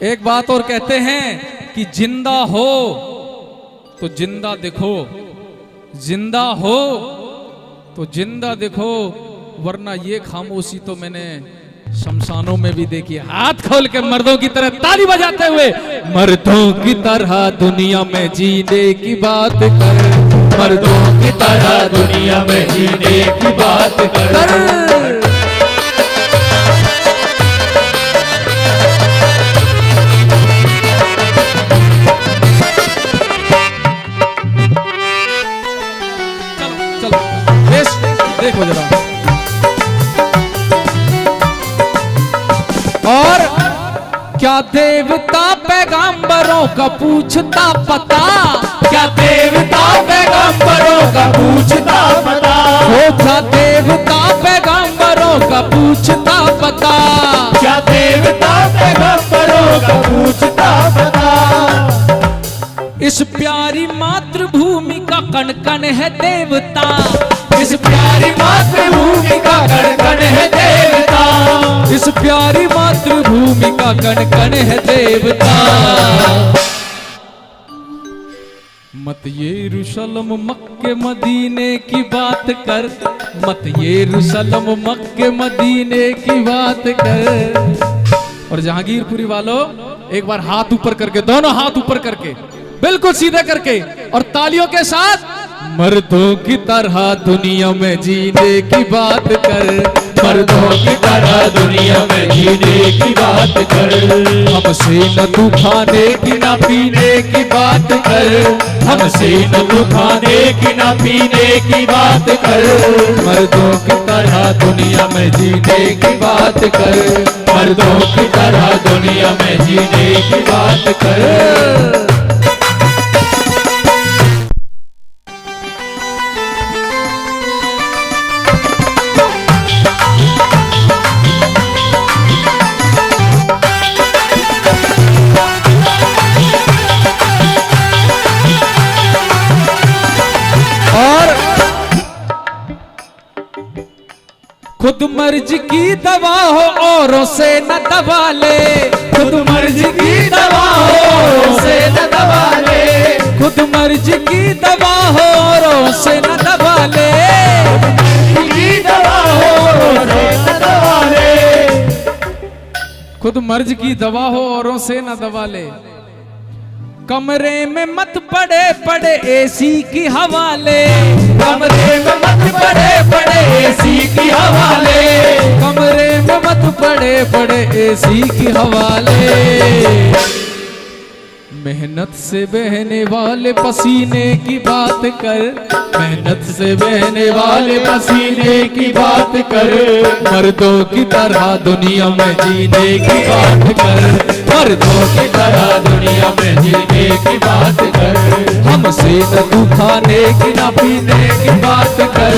एक बात और कहते हैं कि जिंदा हो तो जिंदा दिखो, जिंदा हो तो जिंदा दिखो, वरना ये खामोशी तो मैंने शमशानों में भी देखी। हाथ खोल के मर्दों की तरह ताली बजाते हुए, मर्दों की तरह दुनिया में जीने की बात कर। मर्दों की तरह दुनिया में जीने की बात कर। चलो देखो जरा। और क्या देवता पैगंबरों का पूछता पता, क्या देवता पैगंबरों का पूछता पता, हो क्या देवता पैगंबरों का पूछता पता, क्या देवता पैगंबरों का पूछता पता। इस प्यारी मातृभूमि का कण कण है देवता, इस प्यारी मातृभूमि का कण कण है देवता, इस प्यारी मातृभूमि का कण कण है देवता। मत यरूशलेम मक्के मदीने की बात कर, मत यरूशलेम मक्के मदीने की बात कर। और जहांगीरपुरी वालों एक बार हाथ ऊपर करके, दोनों हाथ ऊपर करके, बिल्कुल सीधे करके और तालियों के साथ, मर्दों की तरह दुनिया में जीने की बात कर, मर्दों की तरह दुनिया में जीने की बात कर। हमसे न तू खाने की ना पीने की बात कर, हमसे न तू खाने की ना पीने की बात कर। मर्दों की तरह दुनिया में जीने की बात कर, मर्दों की तरह दुनिया में जीने की बात कर। खुद मर्ज की दवा हो औरों से न दवा ले, खुद मर्ज की दवा हो औरों से न दवा ले, खुद मर्ज की दवा हो औरों से न दवा ले, खुद मर्ज की दवा हो औरों से न दवा ले। कमरे में मत पड़े पड़े एसी की हवा ले, कमरे में मत पड़े पड़े एसी की हवा ले, कमरे में मत पड़े पड़े एसी की हवा ले। मेहनत से बहने वाले पसीने की बात कर, मेहनत से बहने वाले पसीने की बात कर। मर्दों की तरह दुनिया में जीने की बात कर, मर्दों की तरह दुनिया में जीने की बात कर। हमसे न तू खाने की ना पीने की बात कर,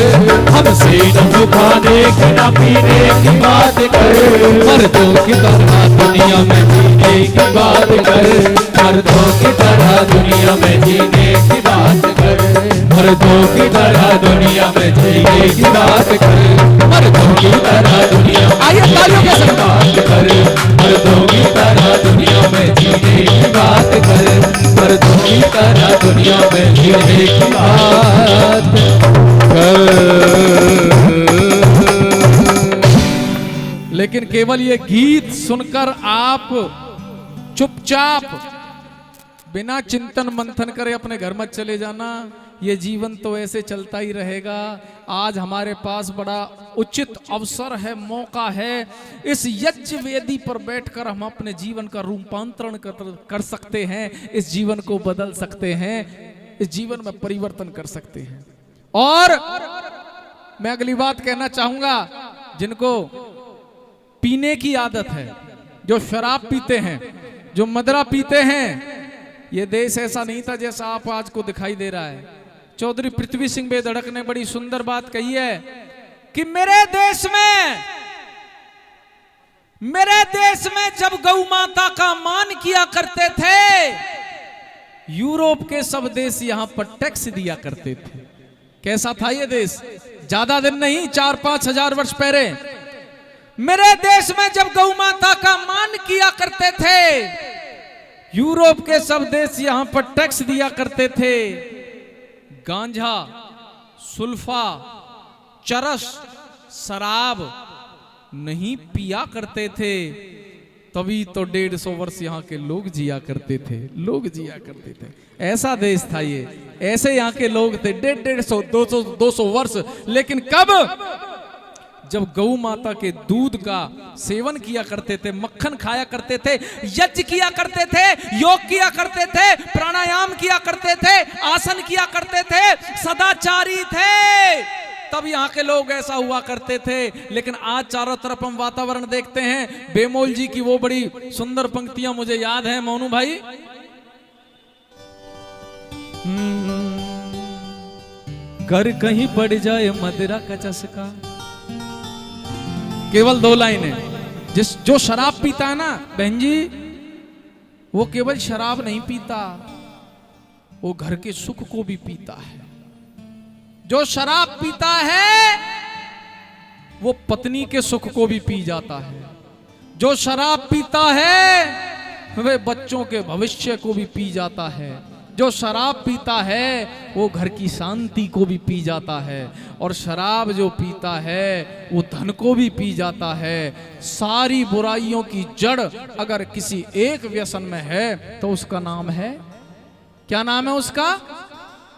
हमसे न तू खाने की ना पीने की बात कर। मर्दों की तरह दुनिया में जीने की बात कर, मर्दों की तरह दुनिया में जीने की बात कर, मर्दों की तरह दुनिया में जीने की बात कर, मर्दों की तरह दुनिया आइए तालियों के साथ बात कर, मर्दों की तरह दुनिया में जीने की बात कर, मर्दों की तरह दुनिया में जीने की बात कर। लेकिन केवल ये गीत सुनकर आप चुपचाप बिना चिंतन मंथन करे अपने घर मत चले जाना। ये जीवन तो ऐसे चलता ही रहेगा। आज हमारे पास बड़ा उचित अवसर है, मौका है। इस यज्ञ वेदी पर बैठकर हम अपने जीवन का रूपांतरण कर सकते हैं, इस जीवन को बदल सकते हैं, इस जीवन में परिवर्तन कर सकते हैं। और मैं अगली बात कहना चाहूंगा, जिनको पीने की आदत है, जो शराब पीते हैं, जो मदरा पीते हैं, ये देश ऐसा नहीं था जैसा आप आज को दिखाई दे रहा है। चौधरी पृथ्वी सिंह बेधड़क ने बड़ी सुंदर बात कही है कि मेरे देश में जब गौ माता का मान किया करते थे, यूरोप के सब देश यहां पर टैक्स दिया करते थे। कैसा था ये देश? ज्यादा दिन नहीं, 4-5 हजार वर्ष पहले मेरे देश में जब गौ माता का मान किया करते थे, यूरोप के सब देश यहां पर टैक्स दिया करते थे। गांजा, सुल्फा, चरस, शराब नहीं पिया करते थे। तभी तो 150 वर्ष यहाँ के लोग जिया करते थे, लोग जिया करते थे। ऐसा देश था ये, ऐसे यहाँ के लोग थे 150, 200 वर्ष। लेकिन कब? जब गौ माता के दूध का सेवन किया करते थे, मक्खन खाया करते थे, यज्ञ किया करते थे, योग किया करते थे, प्राणायाम किया करते थे, आसन किया करते थे, सदाचारी थे, तब यहाँ के लोग ऐसा हुआ करते थे। लेकिन आज चारों तरफ हम वातावरण देखते हैं। बेमोल जी की वो बड़ी सुंदर पंक्तियां मुझे याद है, मोनू भाई। घर कहीं पड़ जाए मदिरा का चस्का, केवल 2 लाइनें। जो शराब पीता है ना बहन जी, वो केवल शराब नहीं पीता, वो घर के सुख को भी पीता है। जो शराब पीता है वो पत्नी के सुख को भी पी जाता है। जो शराब पीता है वह बच्चों के भविष्य को भी पी जाता है। जो शराब पीता है वो घर की शांति को भी पी जाता है। और शराब जो पीता है वो धन को भी पी जाता है। सारी बुराइयों की जड़ अगर किसी एक व्यसन में है तो उसका नाम है, क्या नाम है उसका?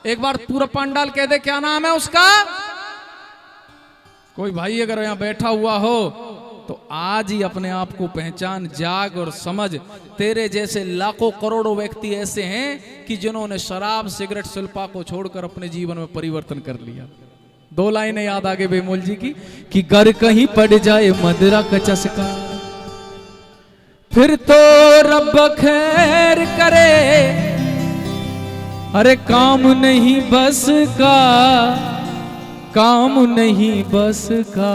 एक बार पूरा पंडाल कह दे, क्या नाम है उसका? कोई भाई अगर यहाँ बैठा हुआ हो तो आज ही अपने आप को पहचान, जाग और समझ। तेरे जैसे लाखों करोड़ों व्यक्ति ऐसे हैं कि जिन्होंने शराब, सिगरेट, सुल्फा को छोड़कर अपने जीवन में परिवर्तन कर लिया। 2 लाइनें याद आगे बेमोल जी की कि घर कहीं पड़ जाए मदिरा का चस्का, फिर तो रब खैर करे, अरे काम नहीं बस का, काम नहीं बस का।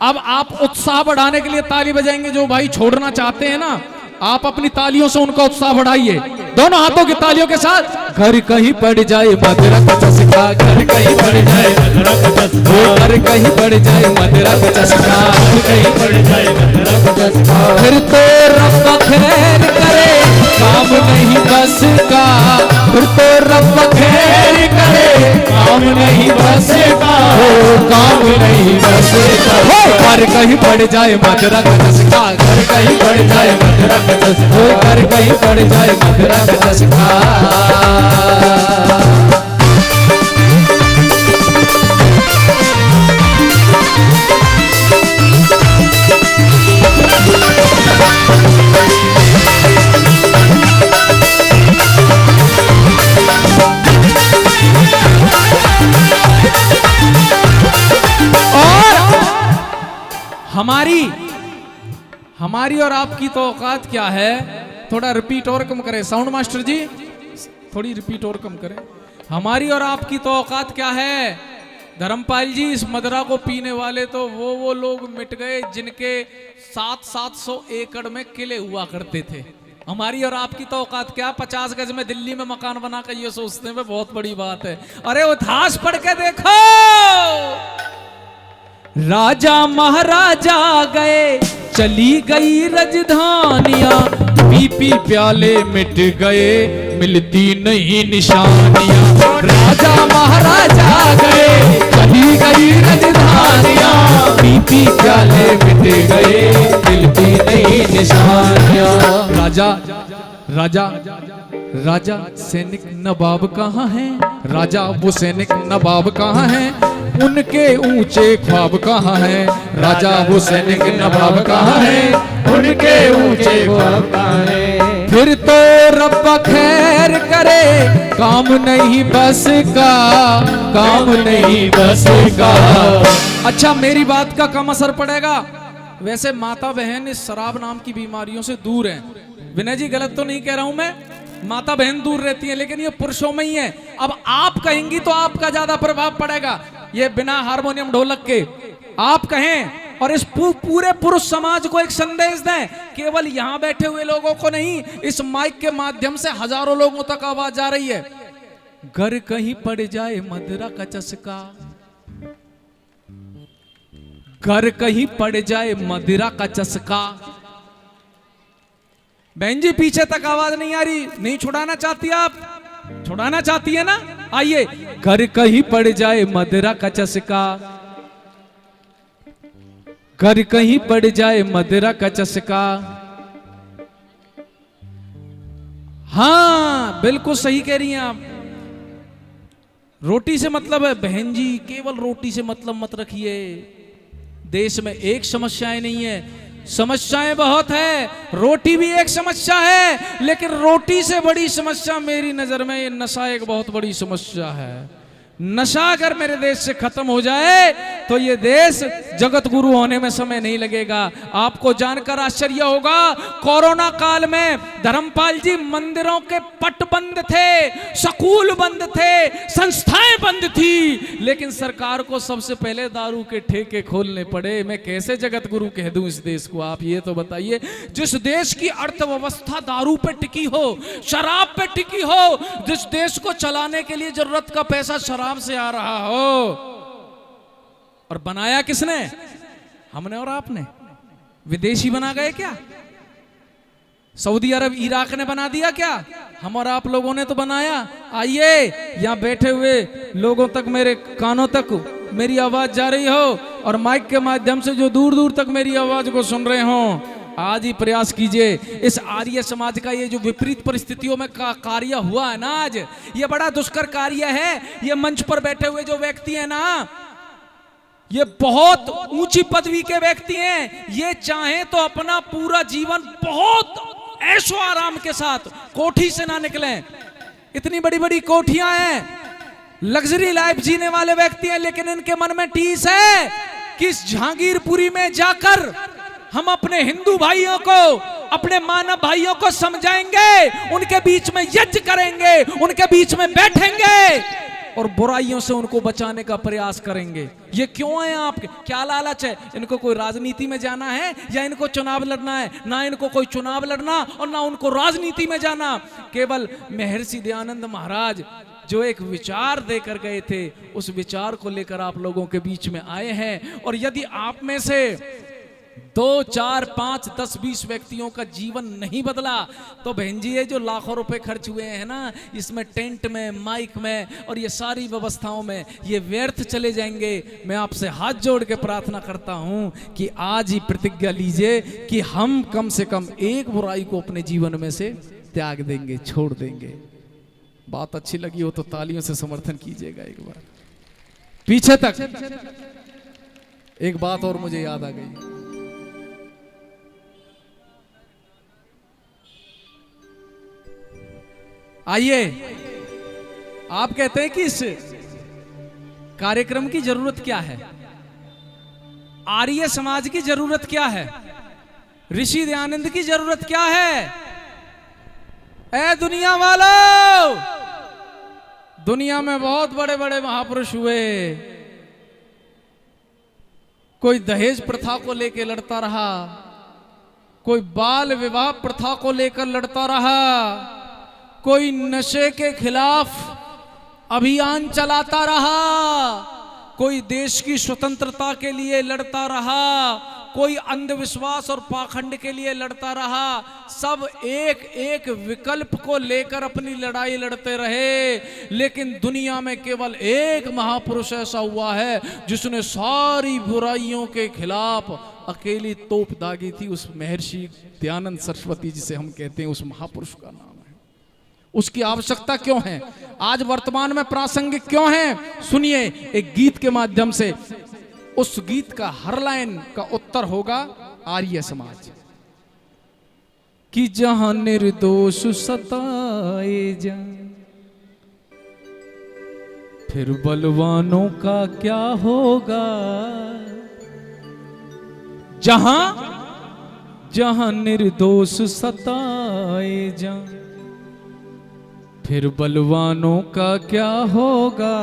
अब आप उत्साह बढ़ाने के लिए ताली बजाएंगे। जो भाई छोड़ना चाहते हैं ना, आप अपनी तालियों से उनका उत्साह बढ़ाइए, दोनों हाथों की तालियों के साथ। घर कहीं पड़ जाए मदिरा का चस्का, घर कहीं पड़ जाए मदिरा का चस्का, घर कहीं पड़ जाए मदिरा का चस्का, घर कहीं पड़ जाए मदिरा का चस्का, फिर तो रब खैर करे, काम नहीं बस का, फिर तो रब खैर करे, काम नहीं बस का, काम नहीं बस का। घर कहीं पड़ जाए मदिरा का चस्का, घर कहीं पड़ जाए मदिरा का चस्का, घर कहीं पड़ जाए मदिरा का चस्का। हमारी और आपकी तो औकात क्या है? थोड़ा रिपीट और कम करें साउंड मास्टर जी, थोड़ी रिपीट और कम करें। हमारी और आपकी तो औकात क्या है? धर्मपाल जी, इस मदरा को पीने वाले तो वो लोग मिट गए जिनके 700 एकड़ में किले हुआ करते थे। हमारी और आपकी तो औकात क्या? 50 गज में दिल्ली में मकान बना कर ये सोचने में बहुत बड़ी बात है। अरे इतिहास पढ़ के देखो, राजा महाराजा गए, चली गई राजधानियां, पी पी प्याले मिट गए, मिलती नहीं निशानियां। राजा महाराजा गए, चली गई राजधानियां, पी पी प्याले मिट गए, मिलती नहीं निशानियां। राजा राजा राजा सैनिक नवाब कहाँ है? राजा वो सैनिक नवाब कहाँ है? उनके ऊंचे ख्वाब कहाँ है? राजा वो सैनिक नवाब कहाँ है? उनके ऊंचे ख्वाब कहाँ है? फिर तो रब खैर करे, काम नहीं बस का, काम नहीं बस का। अच्छा, मेरी बात का कम असर पड़ेगा। वैसे माता बहन इस शराब नाम की बीमारियों से दूर हैं। विनय जी, गलत तो नहीं कह रहा हूं मैं? माता बहन दूर रहती है, लेकिन ये पुरुषों में ही है। अब आप कहेंगी तो आपका ज्यादा प्रभाव पड़ेगा। ये बिना हारमोनियम ढोलक के आप कहें और इस पूरे पुरुष समाज को एक संदेश दें, केवल यहां बैठे हुए लोगों को नहीं, इस माइक के माध्यम से हजारों लोगों तक आवाज जा रही है। घर कहीं पड़ जाए मदिरा का चस्का, घर कहीं पड़ जाए मदिरा का चस्का। बहन जी, पीछे तक आवाज नहीं आ रही, नहीं छुड़ाना चाहती आप? छुड़ाना चाहती है ना? आइए। घर कहीं पड़ जाए मदिरा का चस्का, कर कहीं पड़ जाए मदिरा का चस्का। हाँ बिल्कुल सही कह रही हैं आप। रोटी से मतलब है बहन जी, केवल रोटी से मतलब मत रखिए। देश में एक समस्याएं नहीं है, समस्याएं बहुत है। रोटी भी एक समस्या है, लेकिन रोटी से बड़ी समस्या मेरी नजर में ये नशा एक बहुत बड़ी समस्या है। नशा अगर मेरे देश से खत्म हो जाए तो ये देश जगत गुरु होने में समय नहीं लगेगा। आपको जानकर आश्चर्य होगा, कोरोना काल में धर्मपाल जी मंदिरों के पट बंद थे, स्कूल बंद थे, संस्थाएं बंद थी, लेकिन सरकार को सबसे पहले दारू के ठेके खोलने पड़े। मैं कैसे जगत गुरु कह दूं इस देश को, आप ये तो बताइए। जिस देश की अर्थव्यवस्था दारू पे टिकी हो, शराब पे टिकी हो, जिस देश को चलाने के लिए जरूरत का पैसा शराब से आ रहा हो, और बनाया किसने? हमने और आपने। विदेशी बना गए क्या? सऊदी अरब इराक ने बना दिया क्या? हम और आप लोगों ने तो बनाया। आइए यहां बैठे हुए लोगों तक, मेरे कानों तक मेरी आवाज जा रही हो, और माइक के माध्यम से जो दूर दूर तक मेरी आवाज को सुन रहे हो, आज ही प्रयास कीजिए। इस आर्य समाज का ये जो विपरीत परिस्थितियों में कार्य हुआ है ना, आज ये बड़ा दुष्कर कार्य है। ये मंच पर बैठे हुए जो व्यक्ति हैं ना, ये बहुत ऊंची पदवी के व्यक्ति हैं। ये चाहें तो अपना पूरा जीवन बहुत ऐशो आराम के साथ कोठी से ना निकलें। इतनी बड़ी बड़ी कोठियां हैं, लग्जरी लाइफ जीने वाले व्यक्ति हैं, लेकिन इनके मन में टीस है कि इस जहांगीरपुरी में जाकर हम अपने हिंदू भाइयों को, अपने मानव भाइयों को समझाएंगे, उनके बीच में यज्ञ करेंगे, उनके बीच में बैठेंगे और बुराइयों से उनको बचाने का प्रयास करेंगे। ये क्यों है आपके? क्या लालच है? इनको कोई राजनीति में जाना है या इनको चुनाव लड़ना है? ना इनको कोई चुनाव लड़ना और ना उनको राजनीति में जाना। केवल महर्षि दयानंद महाराज जो एक विचार देकर गए थे, उस विचार को लेकर आप लोगों के बीच में आए हैं। और यदि आप में से 2, 4, 5, 10, 20 व्यक्तियों का जीवन नहीं बदला, तो बहन जी ये जो लाखों रुपए खर्च हुए हैं ना, इसमें टेंट में, माइक में और ये सारी व्यवस्थाओं में, ये व्यर्थ चले जाएंगे। मैं आपसे हाथ जोड़ के प्रार्थना करता हूं कि आज ही प्रतिज्ञा लीजिए कि हम कम से कम एक बुराई को अपने जीवन में से त्याग देंगे, छोड़ देंगे। बात अच्छी लगी हो तो तालियों से समर्थन कीजिएगा। एक बार पीछे तक एक बात और मुझे याद आ गई। आइए, आप कहते हैं कि इस कार्यक्रम की जरूरत क्या है, आर्य समाज की जरूरत क्या है, ऋषि दयानंद की जरूरत क्या है? ऐ दुनिया वालों, दुनिया में बहुत बड़े बड़े महापुरुष हुए। कोई दहेज प्रथा को लेकर लड़ता रहा, कोई बाल विवाह प्रथा को लेकर लड़ता रहा, कोई नशे के खिलाफ अभियान चलाता रहा, कोई देश की स्वतंत्रता के लिए लड़ता रहा, कोई अंधविश्वास और पाखंड के लिए लड़ता रहा। सब एक एक विकल्प को लेकर अपनी लड़ाई लड़ते रहे, लेकिन दुनिया में केवल एक महापुरुष ऐसा हुआ है जिसने सारी बुराइयों के खिलाफ अकेली तोप दागी थी। उस महर्षि दयानंद सरस्वती जिसे हम कहते हैं, उस महापुरुष का नाम है। उसकी आवश्यकता क्यों है, आज वर्तमान में प्रासंगिक क्यों है? सुनिए एक गीत के माध्यम से। उस गीत का हर लाइन का उत्तर होगा आर्य समाज। कि जहां निर्दोष सताए जाएं, फिर बलवानों का क्या होगा? जहां निर्दोष सताए जाएं, फिर बलवानों का क्या होगा?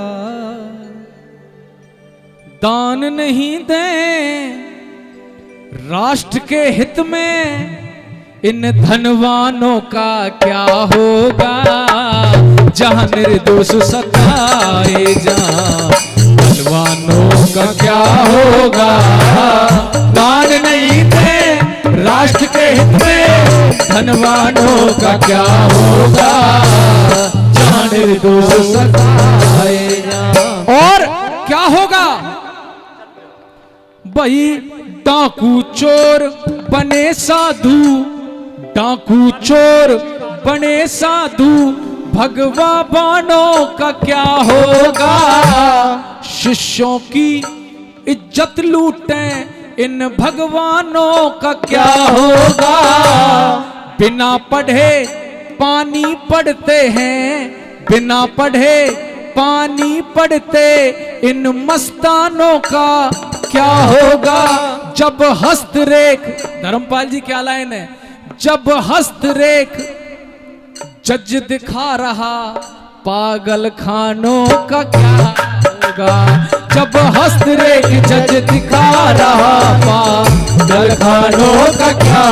दान नहीं दें राष्ट्र के हित में, इन धनवानों का क्या होगा? जहां निर्दोष सताए जाएं, बलवानों का क्या होगा? दान नहीं दें राष्ट्र के हित में, धनवानों का क्या होगा? जहां निर्दोष सताए जाएं। और क्या होगा भाई? डाकू चोर बने साधु, डाकू चोर बने साधु, भगवा बानों का क्या होगा? शिष्यों की इज्जत लूटें इन भगवानों का क्या होगा? बिना पढ़े पानी पढ़ते हैं, बिना पढ़े पानी पढ़ते इन मस्तानों का क्या होगा? जब हस्तरेख, धर्मपाल जी क्या लाइन है, जब हस्तरेख जज दिखा रहा, पागल खानों का क्या होगा? जब हस्तरेख जज दिखा रहा, पागल खानों का क्या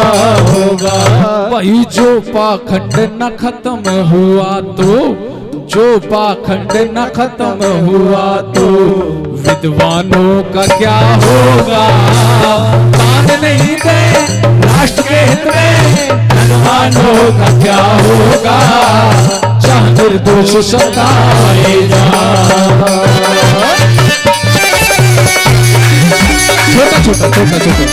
होगा? वही जो पाखंड न खत्म हुआ तो, जो पाखंड न खत्म हुआ तो, विद्वानों का क्या होगा? दान नहीं दे राष्ट्र के हित में, धनवानों का क्या होगा? जहाँ निर्दोष सताए जा। छोटा छोटा छोटा छोटा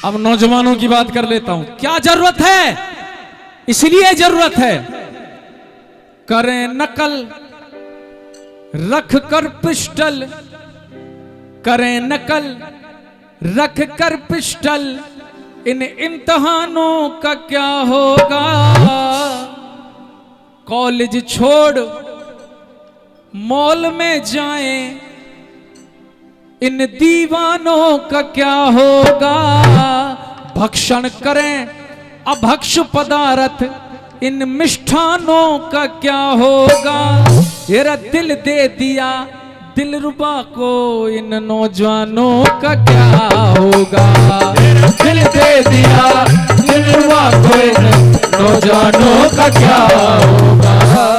अब नौजवानों की बात कर लेता हूं। क्या जरूरत है? इसलिए जरूरत है, करें नकल रख कर पिस्टल, करें नकल रख कर पिस्टल, इन इम्तहानों का क्या होगा? कॉलेज छोड़ मॉल में जाएं, इन दीवानों का क्या होगा? भक्षण करें अभक्ष पदार्थ, इन मिष्ठानों का क्या होगा? तेरा दिल दे दिया दिलरुबा को, इन नौजवानों का क्या होगा? दिल दे दिया दिलरुबा को, इन नौजवानों का क्या होगा?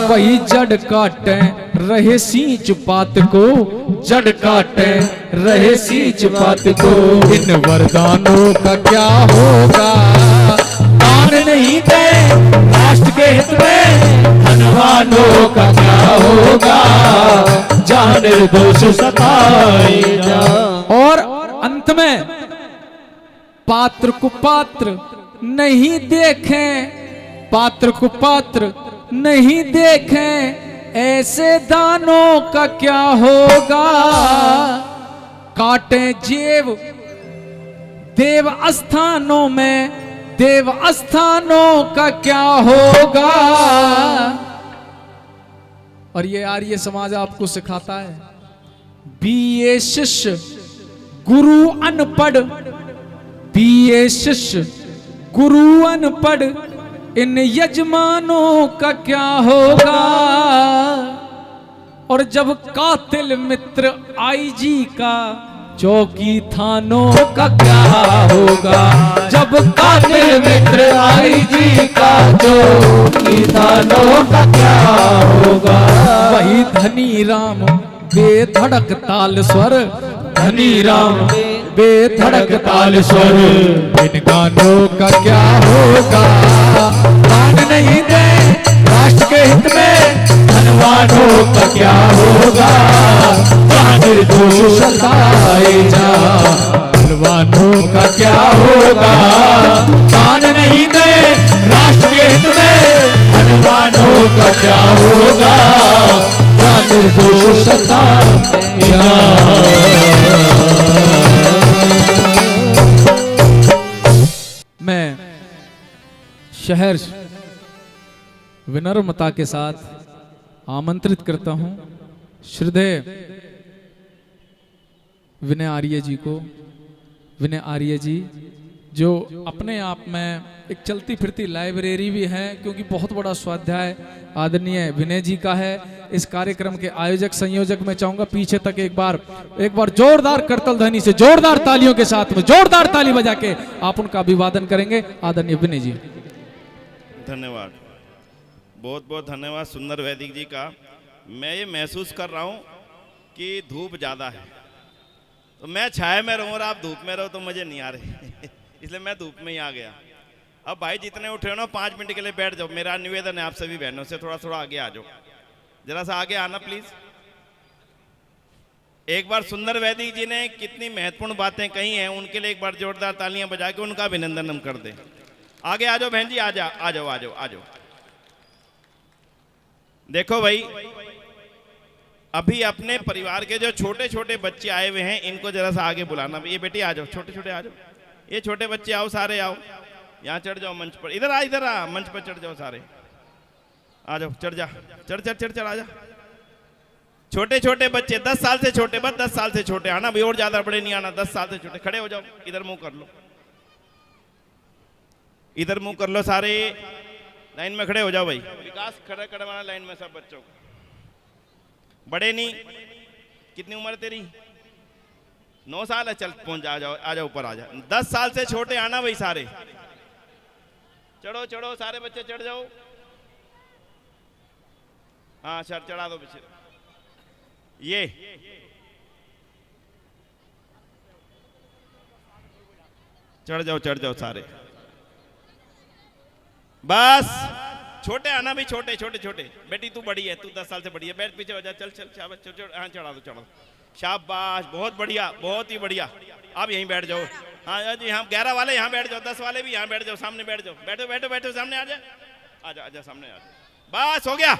वही जड़ काटे रहे सींच पात को, जड़ काटे रहे सींच पात को, इन वरदानों का क्या होगा? दान नहीं दे राष्ट्र के हित में, धनवानों का क्या होगा? जहाँ निर्दोष सताए जा। और अंत में पात्र को पात्र नहीं देखें, पात्र को पात्र नहीं देखें, ऐसे दानों का क्या होगा? काटे जेब देव स्थानों में, देव स्थानों का क्या होगा? और ये आर्य समाज आपको सिखाता है, बीए शिष्य गुरु अनपढ़, बीए शिष्य गुरु अनपढ़, इन यजमानों का क्या होगा? और जब कातिल मित्र आईजी का, चौकी थानों का क्या होगा? जब कातिल मित्र आईजी का, चौकी थानों का क्या होगा? वही धनी राम बेधड़क ताल स्वर, धनी राम बेधड़क ताल स्वर, इन गानों का क्या होगा? दान नहीं दे राष्ट्र के हित में, धनवानों का क्या होगा? निर्दोष सताए जा, धनवानों का क्या होगा? दान नहीं दे राष्ट्र के हित में, धनवानों का क्या होगा? निर्दोष सताए जा। मैं शहर विनम्रता के साथ आमंत्रित करता हूं श्रद्धेय विनय आर्य जी को। विनय आर्य जी जो अपने आप में एक चलती फिरती लाइब्रेरी भी है, क्योंकि बहुत बड़ा स्वाध्याय आदरणीय विनय जी का है। इस कार्यक्रम के आयोजक संयोजक मैं चाहूंगा पीछे तक एक बार जोरदार करतल ध्वनि से, जोरदार तालियों के साथ में जोरदार ताली बजा के आप उनका अभिवादन करेंगे। आदरणीय विनय जी। धन्यवाद, बहुत बहुत धन्यवाद सुंदर वैदिक जी का। मैं ये महसूस कर रहा हूँ कि धूप ज़्यादा है, तो मैं छाया में रहूँ और आप धूप में रहो तो मुझे नहीं आ रही इसलिए मैं धूप में ही आ गया। अब भाई जितने उठे हो ना 5 मिनट के लिए बैठ जाओ। मेरा निवेदन है आप सभी बहनों से, थोड़ा थोड़ा आगे आ जाओ, जरा सा आगे आना प्लीज। एक बार सुंदर वैदिक जी ने कितनी महत्वपूर्ण बातें कही हैं, उनके लिए एक बार जोरदार तालियां बजा के उनका अभिनंदन हम कर दें। आगे आ जाओ बहन जी, आ जाओ आ जाओ आ जाओ आ जाओ। देखो भाई, अभी अपने परिवार के जो छोटे छोटे बच्चे आए हुए हैं इनको जरा सा आगे बुलाना। ये बेटी आ जाओ, छोटे छोटे आ जाओ, ये छोटे बच्चे आओ, सारे आओ, यहाँ चढ़ जाओ मंच पर। इधर आ मंच पर चढ़ जाओ सारे, आ जाओ, चढ़ जा, चढ़ चढ़ चढ़ चढ़ आ जा। छोटे छोटे बच्चे 10 साल से छोटे, बस 10 साल से छोटे आना भाई, और ज्यादा बड़े नहीं आना, 10 साल से छोटे। खड़े हो जाओ, इधर मुंह कर लो, इधर मुंह कर लो, सारे लाइन में खड़े हो जाओ भाई। विकास खड़े करवाना लाइन में सब बच्चों को। बड़े नहीं, कितनी उम्र तेरी? 9 साल है, चल पहुंच जा, आ जाओ ऊपर आ जा। 10 साल से छोटे आना भाई सारे। चढ़ो चढ़ो सारे बच्चे चढ़ जाओ। हाँ सर चढ़ा दो पीछे। ये चढ़ जाओ सारे, बस छोटे आना भी, छोटे छोटे छोटे। बेटी तू बड़ी है, तू 10 साल से बड़ी है, बैठ पीछे हो जा, चल चल शाबाश, चल हाँ चढ़ा दो शाबाश, बहुत बढ़िया, बहुत ही बढ़िया। अब यहीं बैठ जाओ। हाँ जी हाँ, 11 वाले यहाँ बैठ जाओ, 10 वाले भी यहाँ बैठ जाओ, सामने बैठ जाओ, बैठो बैठो बैठो, सामने आ जा, आजा आजा सामने आ जा। बस हो गया,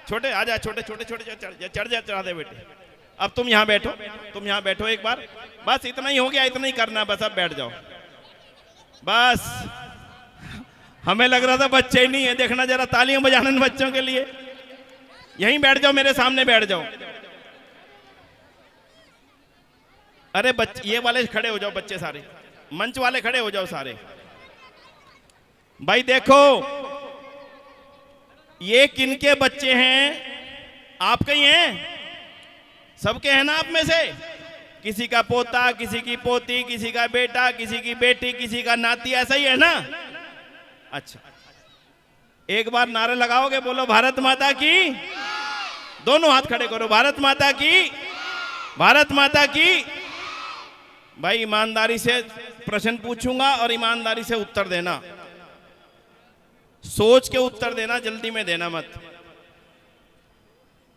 छोटे आ जा, छोटे छोटे छोटे चढ़ जा, चढ़ा दे बेटे। अब तुम यहाँ बैठो, तुम यहाँ बैठो एक बार, बस इतना ही हो गया, इतना ही करना बस। अब बैठ जाओ बस। हमें लग रहा था बच्चे ही नहीं है, देखना जरा तालियां बजाना बच्चों के लिए। यहीं बैठ जाओ, मेरे सामने बैठ जाओ। अरे बच्चे ये वाले खड़े हो जाओ, बच्चे सारे, मंच वाले खड़े हो जाओ सारे। भाई देखो ये किनके बच्चे हैं? आपके ही हैं, सबके हैं ना आप में से? किसी का पोता, किसी की पोती, किसी का बेटा, किसी की बेटी, किसी का नाती, ऐसा ही है ना? अच्छा, एक बार नारे लगाओगे, बोलो भारत माता की। दोनों हाथ खड़े करो, भारत माता की, भारत माता की। भाई ईमानदारी से प्रश्न पूछूंगा और ईमानदारी से उत्तर देना, सोच के उत्तर देना, जल्दी में देना मत।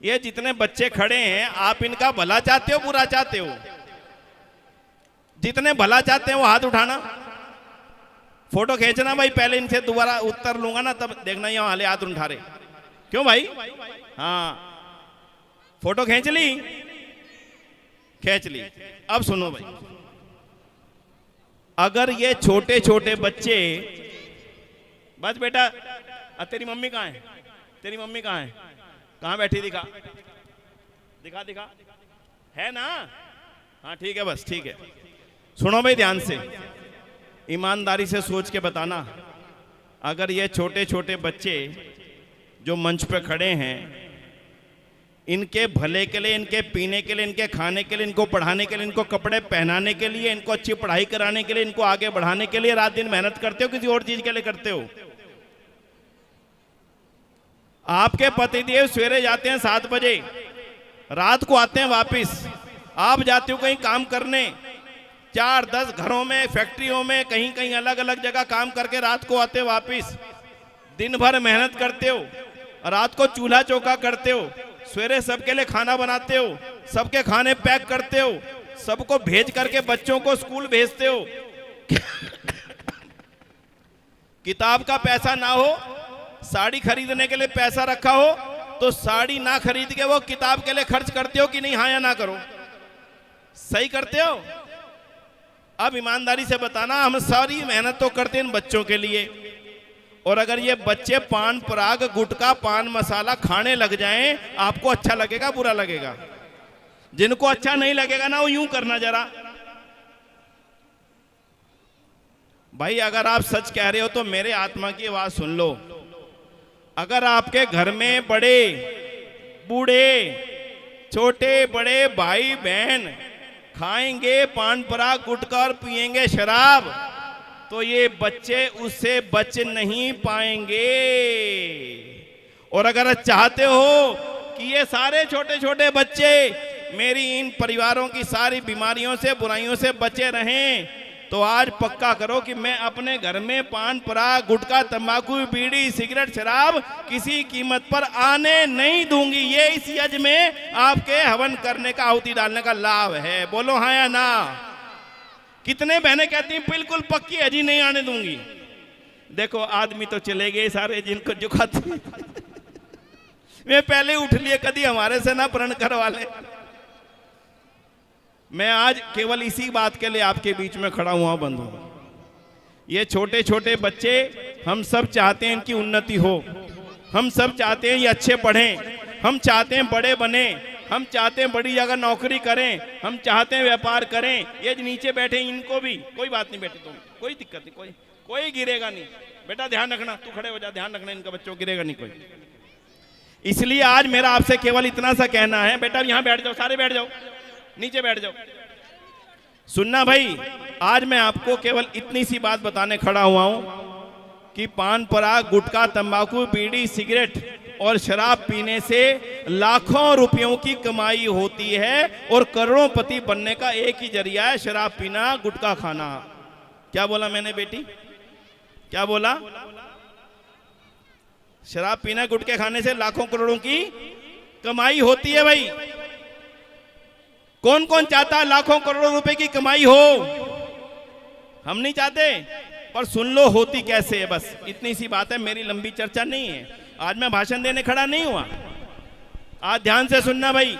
ये जितने बच्चे खड़े हैं, आप इनका भला चाहते हो बुरा चाहते हो? जितने भला चाहते हैं वो हाथ उठाना। फोटो खींचना भाई, पहले इनसे दोबारा उत्तर लूंगा ना, तब देखना यहाँ वाले हाथ उठा रहे। क्यों भाई? हाँ फोटो खींच ली, खींच ली। अब सुनो भाई, अगर ये छोटे छोटे बच्चे, बस बेटा, तेरी मम्मी कहाँ है? तेरी मम्मी कहाँ है? कहाँ बैठी? दिखा दिखा दिखा, है ना? हाँ ठीक है, बस ठीक है। सुनो भाई ध्यान से, ईमानदारी से सोच के बताना। अगर ये छोटे छोटे बच्चे जो मंच पे खड़े हैं, इनके भले के लिए, इनके पीने के लिए, इनके खाने के लिए, इनको पढ़ाने के लिए, इनको कपड़े पहनाने के लिए, इनको अच्छी पढ़ाई कराने के लिए, इनको आगे बढ़ाने के लिए रात दिन मेहनत करते हो, किसी और चीज के लिए करते हो? आपके पतिदेव सवेरे जाते हैं 7 बजे, रात को आते हैं वापिस। आप जाते हो कहीं काम करने, 4-10 घरों में, फैक्ट्रियों में, कहीं कहीं अलग अलग जगह काम करके रात को आते हो वापिस। दिन भर मेहनत करते हो, रात को चूल्हा चौका करते हो, सवेरे सबके लिए खाना बनाते हो, सबके खाने पैक करते हो, सबको भेज करके बच्चों को स्कूल भेजते हो। किताब का पैसा ना हो, साड़ी खरीदने के लिए पैसा रखा हो, तो साड़ी ना खरीद के वो किताब के लिए खर्च करते हो कि नहीं? हाँ या ना करो? सही करते हो? अब ईमानदारी से बताना, हम सारी मेहनत तो करते हैं इन बच्चों के लिए, और अगर ये बच्चे पान पराग, गुटखा, पान मसाला खाने लग जाएं, आपको अच्छा लगेगा बुरा लगेगा? जिनको अच्छा नहीं लगेगा ना, वो यूं करना जरा। भाई अगर आप सच कह रहे हो तो मेरे आत्मा की आवाज सुन लो। अगर आपके घर में बड़े बूढ़े, छोटे बड़े भाई बहन खाएंगे पान पराग गुटखा और पिएंगे शराब, तो ये बच्चे उससे बच नहीं पाएंगे। और अगर चाहते हो कि ये सारे छोटे छोटे बच्चे मेरी इन परिवारों की सारी बीमारियों से, बुराइयों से बचे रहें, तो आज पक्का करो कि मैं अपने घर में पान पराग गुटखा तंबाकू बीड़ी सिगरेट शराब किसी कीमत पर आने नहीं दूंगी। ये इस यज्ञ में आपके हवन करने का आहुति डालने का लाभ है। बोलो हाँ या ना। कितने बहनें कहती हैं बिल्कुल पक्की है जी, नहीं आने दूंगी। देखो आदमी तो चले गए सारे जिनको जुखाते मैं पहले उठ लिए, कभी हमारे से ना प्रण करवा ले। मैं आज केवल इसी बात के लिए आपके बीच में खड़ा हुआ बंधु। ये छोटे छोटे बच्चे, हम सब चाहते हैं इनकी उन्नति हो, हम सब चाहते हैं ये अच्छे पढ़ें, हम चाहते हैं बड़े बने, हम चाहते हैं बड़ी जगह नौकरी करें, हम चाहते हैं व्यापार करें। ये जो नीचे बैठे इनको भी कोई बात नहीं बेटे, तुम कोई दिक्कत नहीं, कोई गिरेगा नहीं बेटा, ध्यान रखना, तू खड़े हो जा, ध्यान रखना, इनका बच्चों गिरेगा नहीं कोई। इसलिए आज मेरा आपसे केवल इतना सा कहना है, बेटा यहाँ बैठ जाओ, सारे बैठ जाओ, नीचे बैठ जाओ। सुनना भाई, आज मैं आपको केवल इतनी सी बात बताने खड़ा हुआ हूं कि पान पराग गुटखा तंबाकू बीड़ी सिगरेट और शराब पीने से लाखों रुपयों की कमाई होती है और करोड़पति बनने का एक ही जरिया है, शराब पीना गुटखा खाना। क्या बोला मैंने बेटी, क्या बोला? शराब पीना गुटखे खाने से लाखों करोड़ों की कमाई होती है। भाई कौन कौन चाहता है लाखों करोड़ों रुपए की कमाई हो? हम नहीं चाहते, पर सुन लो होती कैसे है। बस इतनी सी बात है, मेरी लंबी चर्चा नहीं है, आज मैं भाषण देने खड़ा नहीं हुआ। आज ध्यान से सुनना भाई,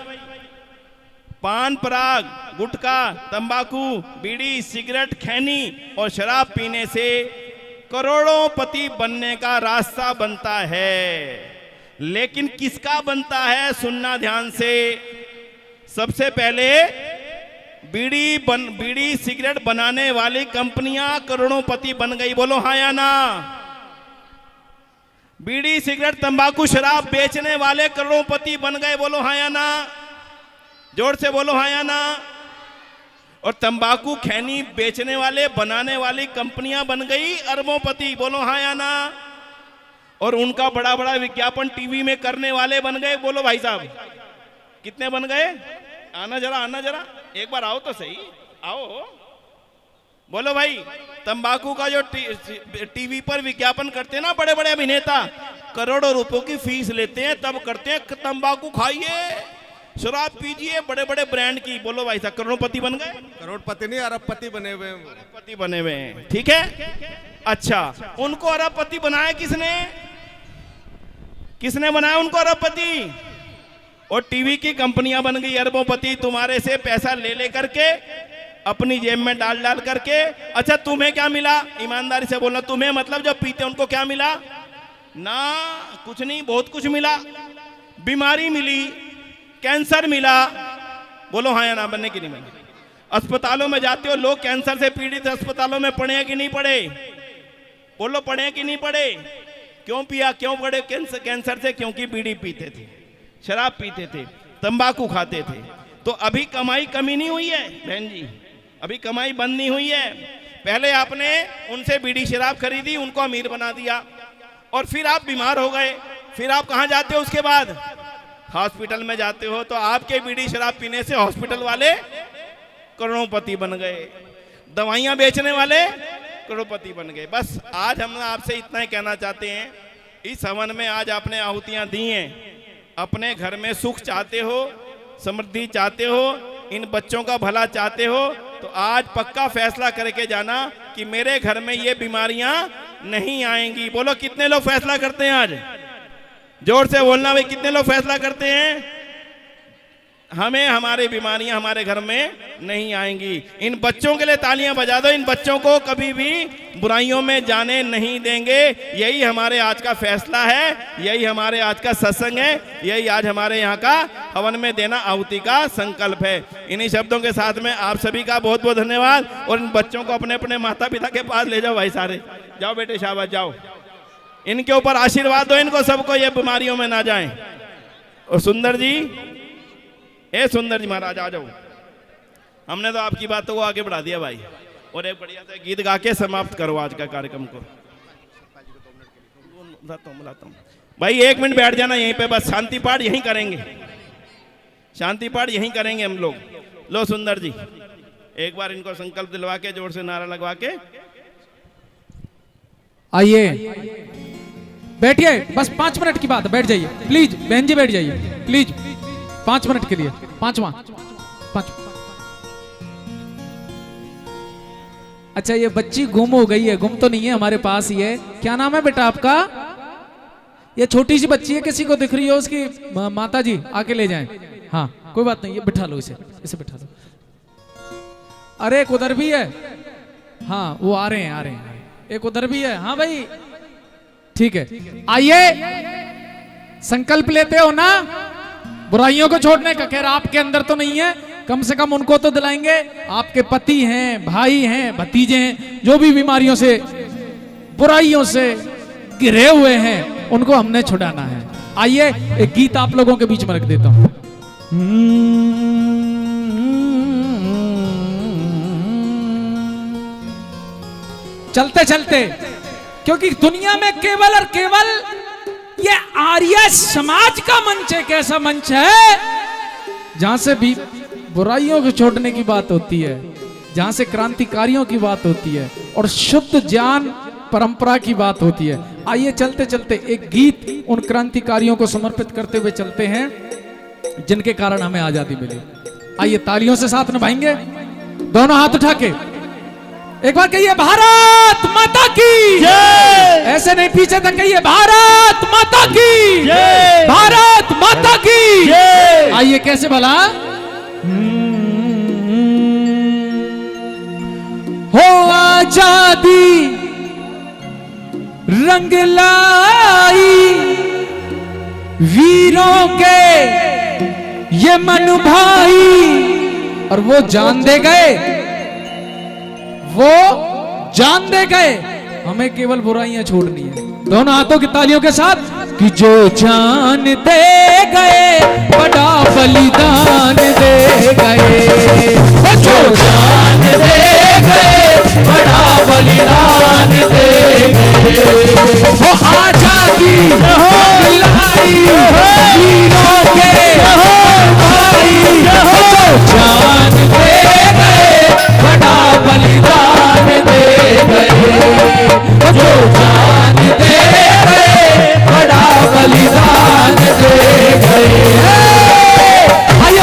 पान पराग गुटखा तंबाकू बीड़ी सिगरेट खैनी और शराब पीने से करोड़ों पति बनने का रास्ता बनता है, लेकिन किसका बनता है? सुनना ध्यान से। सबसे पहले बीड़ी सिगरेट बनाने वाली कंपनियां करोड़ोंपति बन गई। बोलो हाँ या ना। बीड़ी सिगरेट तंबाकू शराब बेचने वाले करोड़ोंपति बन गए। बोलो हाँ या ना, जोर से बोलो हाँ या ना। और तंबाकू खैनी बेचने वाले बनाने वाली कंपनियां बन गई अरबोंपति। बोलो हाँ या ना। और उनका बड़ा बड़ा विज्ञापन टीवी में करने वाले बन गए। बोलो भाई साहब कितने बन गए? आना जरा एक बार आओ तो सही, आओ। बोलो भाई, तंबाकू का जो टीवी पर विज्ञापन करते हैं ना बड़े बड़े अभिनेता, करोड़ों रुपयों की फीस लेते हैं, तब करते हैं तंबाकू खाइए शराब पीजिए बड़े बड़े ब्रांड की। बोलो भाई साहब करोड़पति बन गए? करोड़पति नहीं, अरबपति बने हुए हैं। अरबपति बने हुए हैं, ठीक है। अच्छा, उनको अरबपति बनाया किसने? किसने बनाया उनको अरबपति? और टीवी की कंपनियां बन गई अरबोंपति, तुम्हारे से पैसा ले ले करके अपनी जेब में डाल डाल करके। अच्छा तुम्हें क्या मिला? ईमानदारी से बोलना, तुम्हें मतलब जो पीते उनको क्या मिला? ना कुछ नहीं, बहुत कुछ मिला। बीमारी मिली, कैंसर मिला। बोलो हाँ या ना, बनने की नहीं बने। अस्पतालों में जाते हो, लोग कैंसर से पीड़ित अस्पतालों में पड़े हैं कि नहीं पड़े? बोलो पड़े हैं कि नहीं पड़े? क्यों पिया, क्यों पड़े कैंसर से? क्योंकि बीड़ी पीते थे, शराब पीते थे, तंबाकू खाते थे। तो अभी कमाई कमी नहीं हुई है बहन जी, अभी कमाई बंद नहीं हुई है। पहले आपने उनसे बीड़ी शराब खरीदी, उनको अमीर बना दिया, और फिर आप बीमार हो गए। फिर आप कहाँ जाते हो? उसके बाद हॉस्पिटल में जाते हो। तो आपके बीड़ी शराब पीने से हॉस्पिटल वाले करोड़पति बन गए, दवाइयां बेचने वाले करोड़पति बन गए। बस आज हम आपसे इतना ही कहना चाहते हैं, इस हवन में आज आपने आहुतियां दी हैं, अपने घर में सुख चाहते हो, समृद्धि चाहते हो, इन बच्चों का भला चाहते हो, तो आज पक्का फैसला करके जाना कि मेरे घर में ये बीमारियां नहीं आएंगी। बोलो कितने लोग फैसला करते हैं? आज जोर से बोलना भाई, कितने लोग फैसला करते हैं हमें हमारी बीमारियां हमारे घर में नहीं आएंगी? इन बच्चों के लिए तालियां बजा दो, इन बच्चों को कभी भी बुराइयों में जाने नहीं देंगे। यही हमारे आज का फैसला है, यही हमारे आज का सत्संग है, यही आज हमारे यहाँ का हवन में देना आहुति का संकल्प है। इन्हीं शब्दों के साथ में आप सभी का बहुत बहुत धन्यवाद। और इन बच्चों को अपने अपने माता पिता के पास ले जाओ भाई, सारे जाओ बेटे, शाबाश जाओ, इनके ऊपर आशीर्वाद दो, इनको सबको ये बीमारियों में ना जाएं। और सुंदर जी, ए सुंदर जी महाराज आ जाओ, हमने तो आपकी बातों को आगे बढ़ा दिया भाई। और एक बढ़िया सा गीत गा के समाप्त करो आज का कार्यक्रम को। बुलाता हूँ भाई, 1 मिनट बैठ जाना यहीं पे, बस शांति पाठ यहीं करेंगे, शांति पाठ यहीं करेंगे हम लोग। लो सुंदर जी, एक बार इनको संकल्प दिलवा के जोर से नारा लगवा के। आइए बैठिए, बस 5 मिनट की बात है, बैठ जाइए प्लीज। बहन जी बैठ जाइए प्लीज, 5 मिनट के लिए। 5 अच्छा, ये बच्ची गुम हो गई है। गुम तो नहीं है, हमारे पास ही है। क्या नाम है बेटा आपका? ये छोटी सी बच्ची है, किसी को दिख रही हो उसकी माता जी आके ले जाएं। हाँ कोई बात नहीं, ये बिठा लो, इसे बिठा लो। अरे एक उधर भी है, हाँ वो आ रहे हैं। एक उधर भी है, हाँ भाई ठीक है। आइए संकल्प लेते हो ना बुराइयों को छोड़ने का। खैर आपके अंदर तो नहीं है, कम से कम उनको तो दिलाएंगे। आपके पति हैं, भाई हैं, भतीजे हैं, जो भी बीमारियों से, बुराइयों से घिरे हुए हैं, उनको हमने छुड़ाना है। आइए एक गीत आप लोगों के बीच में रख देता हूं। चलते चलते, क्योंकि दुनिया में केवल और केवल ये आर्य समाज का मंच एक ऐसा मंच है जहां से भी बुराइयों को छोड़ने की बात होती है, जहां से क्रांतिकारियों की बात होती है और शुद्ध ज्ञान परंपरा की बात होती है। आइए चलते चलते एक गीत उन क्रांतिकारियों को समर्पित करते हुए चलते हैं जिनके कारण हमें आजादी मिली। आइए तालियों से साथ निभाएंगे, दोनों हाथ उठा के एक बार कहिए भारत माता की जय। ऐसे नहीं, पीछे तक कहिए भारत माता की जय, भारत माता की जय। आइए कैसे भला हो आजादी रंग लाई वीरों के ये मन भाई, और वो जान दे गए, वो जान दे गए। हमें केवल बुराइयां छोड़नी है। दोनों हाथों की तालियों के साथ कि जो जान दे गए बड़ा बलिदान दे गए, जो जान दे गए बड़ा बलिदान दे गए। वो आजादी दिलाई वीरों के भाई, जो जान दे गए बड़ा बलिदान दे गए, जो जान दे गए बड़ा बलिदान दे गए। आइए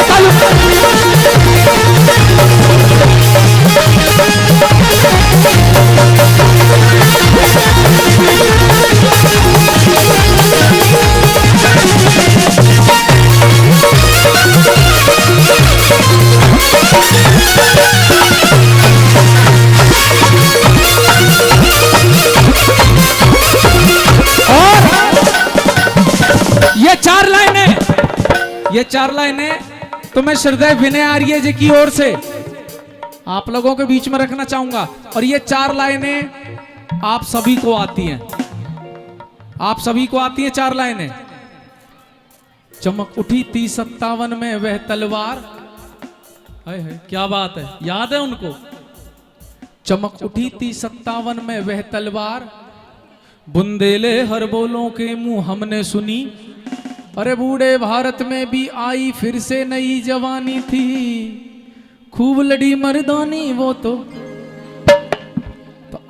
ये 4 लाइनें तो मैं श्रद्धेय विनय आर्य जी की ओर से आप लोगों के बीच में रखना चाहूंगा। और ये 4 लाइनें आप सभी को आती हैं, आप सभी को आती हैं 4 लाइनें। चमक उठी थी 57 में वह तलवार, है क्या बात है, याद है उनको। चमक उठी थी 57 में वह तलवार, बुंदेले हर बोलों के मुंह हमने सुनी। अरे बूढ़े भारत में भी आई फिर से नई जवानी थी, खूब लड़ी मर्दानी वो तो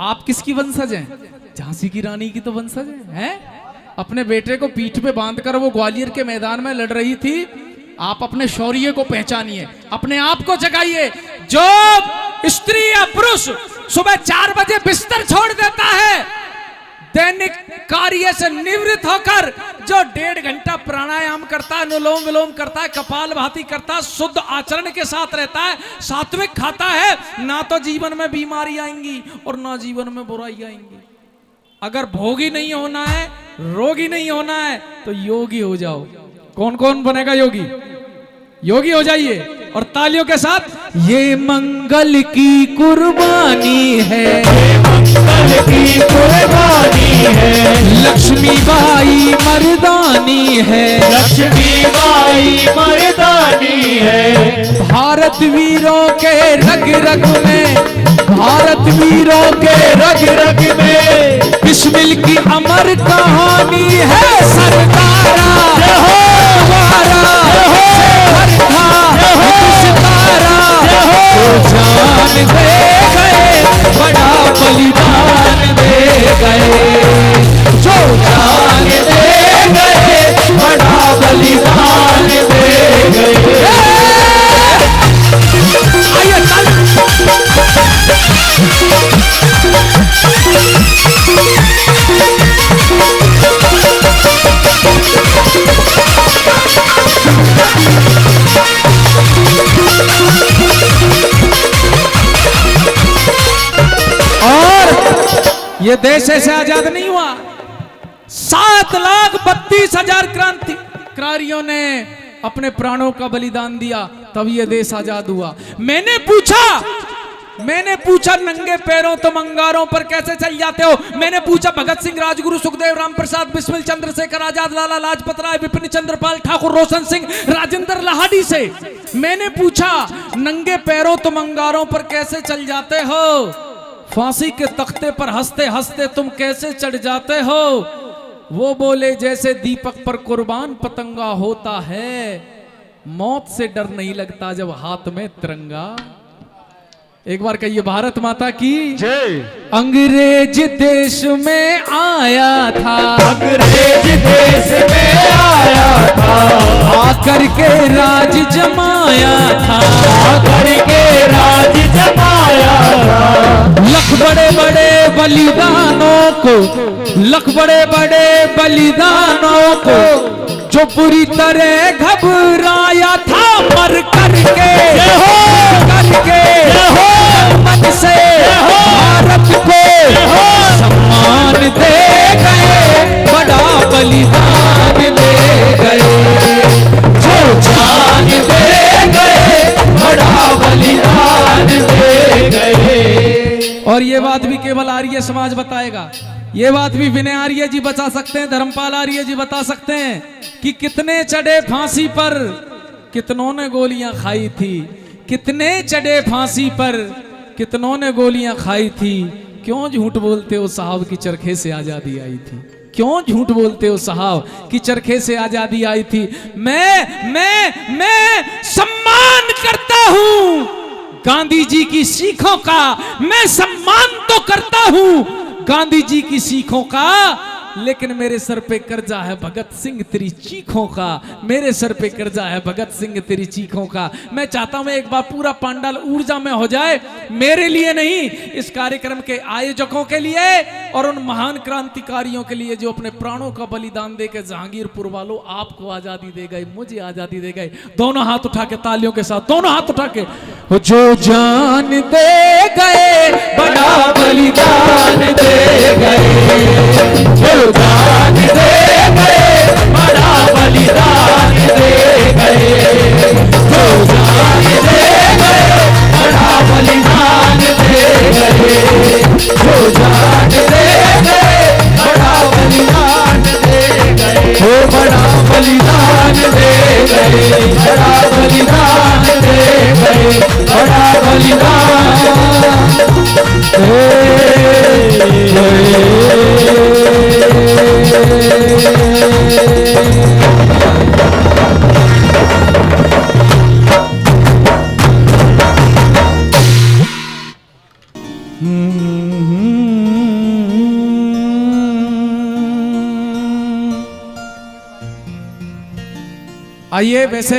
आप किसकी वंशज हैं? झांसी की रानी की तो वंशज हैं। अपने बेटे को पीठ पे बांधकर वो ग्वालियर के मैदान में लड़ रही थी। आप अपने शौर्य को पहचानिए, अपने आप को जगाइए। जो स्त्री या पुरुष सुबह 4 बजे बिस्तर छोड़ देता है, दैनिक कार्य से निवृत्त होकर जो 1.5 घंटा प्राणायाम करता है, अनुलोम विलोम करता है, कपालभाति करता है, शुद्ध आचरण के साथ रहता है, सात्विक खाता है, ना तो जीवन में बीमारी आएंगी और ना जीवन में बुराई आएंगी। अगर भोगी नहीं होना है, रोगी नहीं होना है, तो योगी हो जाओ। कौन कौन बनेगा योगी? योगी हो जाइए। और तालियों के साथ, ये मंगल की कुर्बानी है, मंगल की कुर्बानी है, लक्ष्मीबाई मर्दानी है, लक्ष्मीबाई मर्दानी है। भारत वीरों के रग रग में, भारत वीरों के रग रग में बिस्मिल की अमर कहानी है। सरदारा हमारा सितारा, जो जान और ये देश ऐसे आजाद नहीं हुआ। 7,32,000 क्रांतिकारियों ने अपने प्राणों का बलिदान दिया, तब ये देश आजाद हुआ। मैंने पूछा नंगे पैरों तुम अंगारों पर कैसे चल जाते हो। मैंने पूछा भगत सिंह, राजगुरु, सुखदेव, राम प्रसाद, बिस्मिल, चंद्रशेखर आजाद, लाला लाजपत राय, विपिन चंद्रपाल, ठाकुर रोशन सिंह, राजेंद्र लाहाडी से। मैंने पूछा नंगे पैरों तुम अंगारों पर कैसे चल जाते हो, फांसी के तख्ते पर हंसते हंसते तुम कैसे चढ़ जाते हो। वो बोले जैसे दीपक पर कुर्बान पतंगा होता है, मौत से डर नहीं लगता जब हाथ में तिरंगा। एक बार कहिए भारत माता की जय। अंग्रेज देश में आया था, अंग्रेज देश में आया था, आकर के राज जमाया था, आकर के राज जमाया था। लख बड़े बड़े बलिदानों को, लख बड़े बड़े बलिदानों को जो पूरी तरह घबराया था, मर करके मन से भारत को सम्मान दे गए, बड़ा बलिदान दे गए, जो जान दे गए, बड़ा बलिदान दे गए। और ये बात भी केवल आर्य समाज बताएगा, ये बात भी विनय आर्य जी बता सकते हैं, धर्मपाल आर्य जी बता सकते हैं कि कितने चढ़े फांसी पर, कितनों ने गोलियां खाई थी, कितने चढ़े फांसी पर, कितनों ने गोलियां खाई थी। क्यों झूठ बोलते हो साहब की चरखे से आजादी आई थी, क्यों झूठ बोलते हो साहब कि चरखे से आजादी आई थी। मैं सम्मान करता हूं गांधी जी की सीखों का, मैं सम्मान तो करता हूं गांधी जी की सीखों का, लेकिन मेरे सर पे कर्जा है भगत सिंह तेरी चीखों का, मेरे सर पे कर्जा है भगत सिंह तेरी चीखों का। मैं चाहता हूं एक बार पूरा पंडाल ऊर्जा में हो जाए, मेरे लिए नहीं, इस कार्यक्रम के आयोजकों के लिए और उन महान क्रांतिकारियों के लिए जो अपने प्राणों का बलिदान देकर जहांगीरपुर वालों आपको आजादी दे गए, मुझे आजादी दे गए। दोनों हाथ उठा के तालियों के साथ, दोनों हाथ उठा के, जो जान दे गए, बड़ा बलिदान दे गए, जान दे गए, बड़ा बलिदान दे गए, जो जान दे गए, बड़ा बलिदान दे गए, जो जान दे गए, बड़ा बलिदान दे गए, वो बड़ा बलिदान दे गए, बड़ा बलिदान दे गए, बड़ा बलिदान आइए, वैसे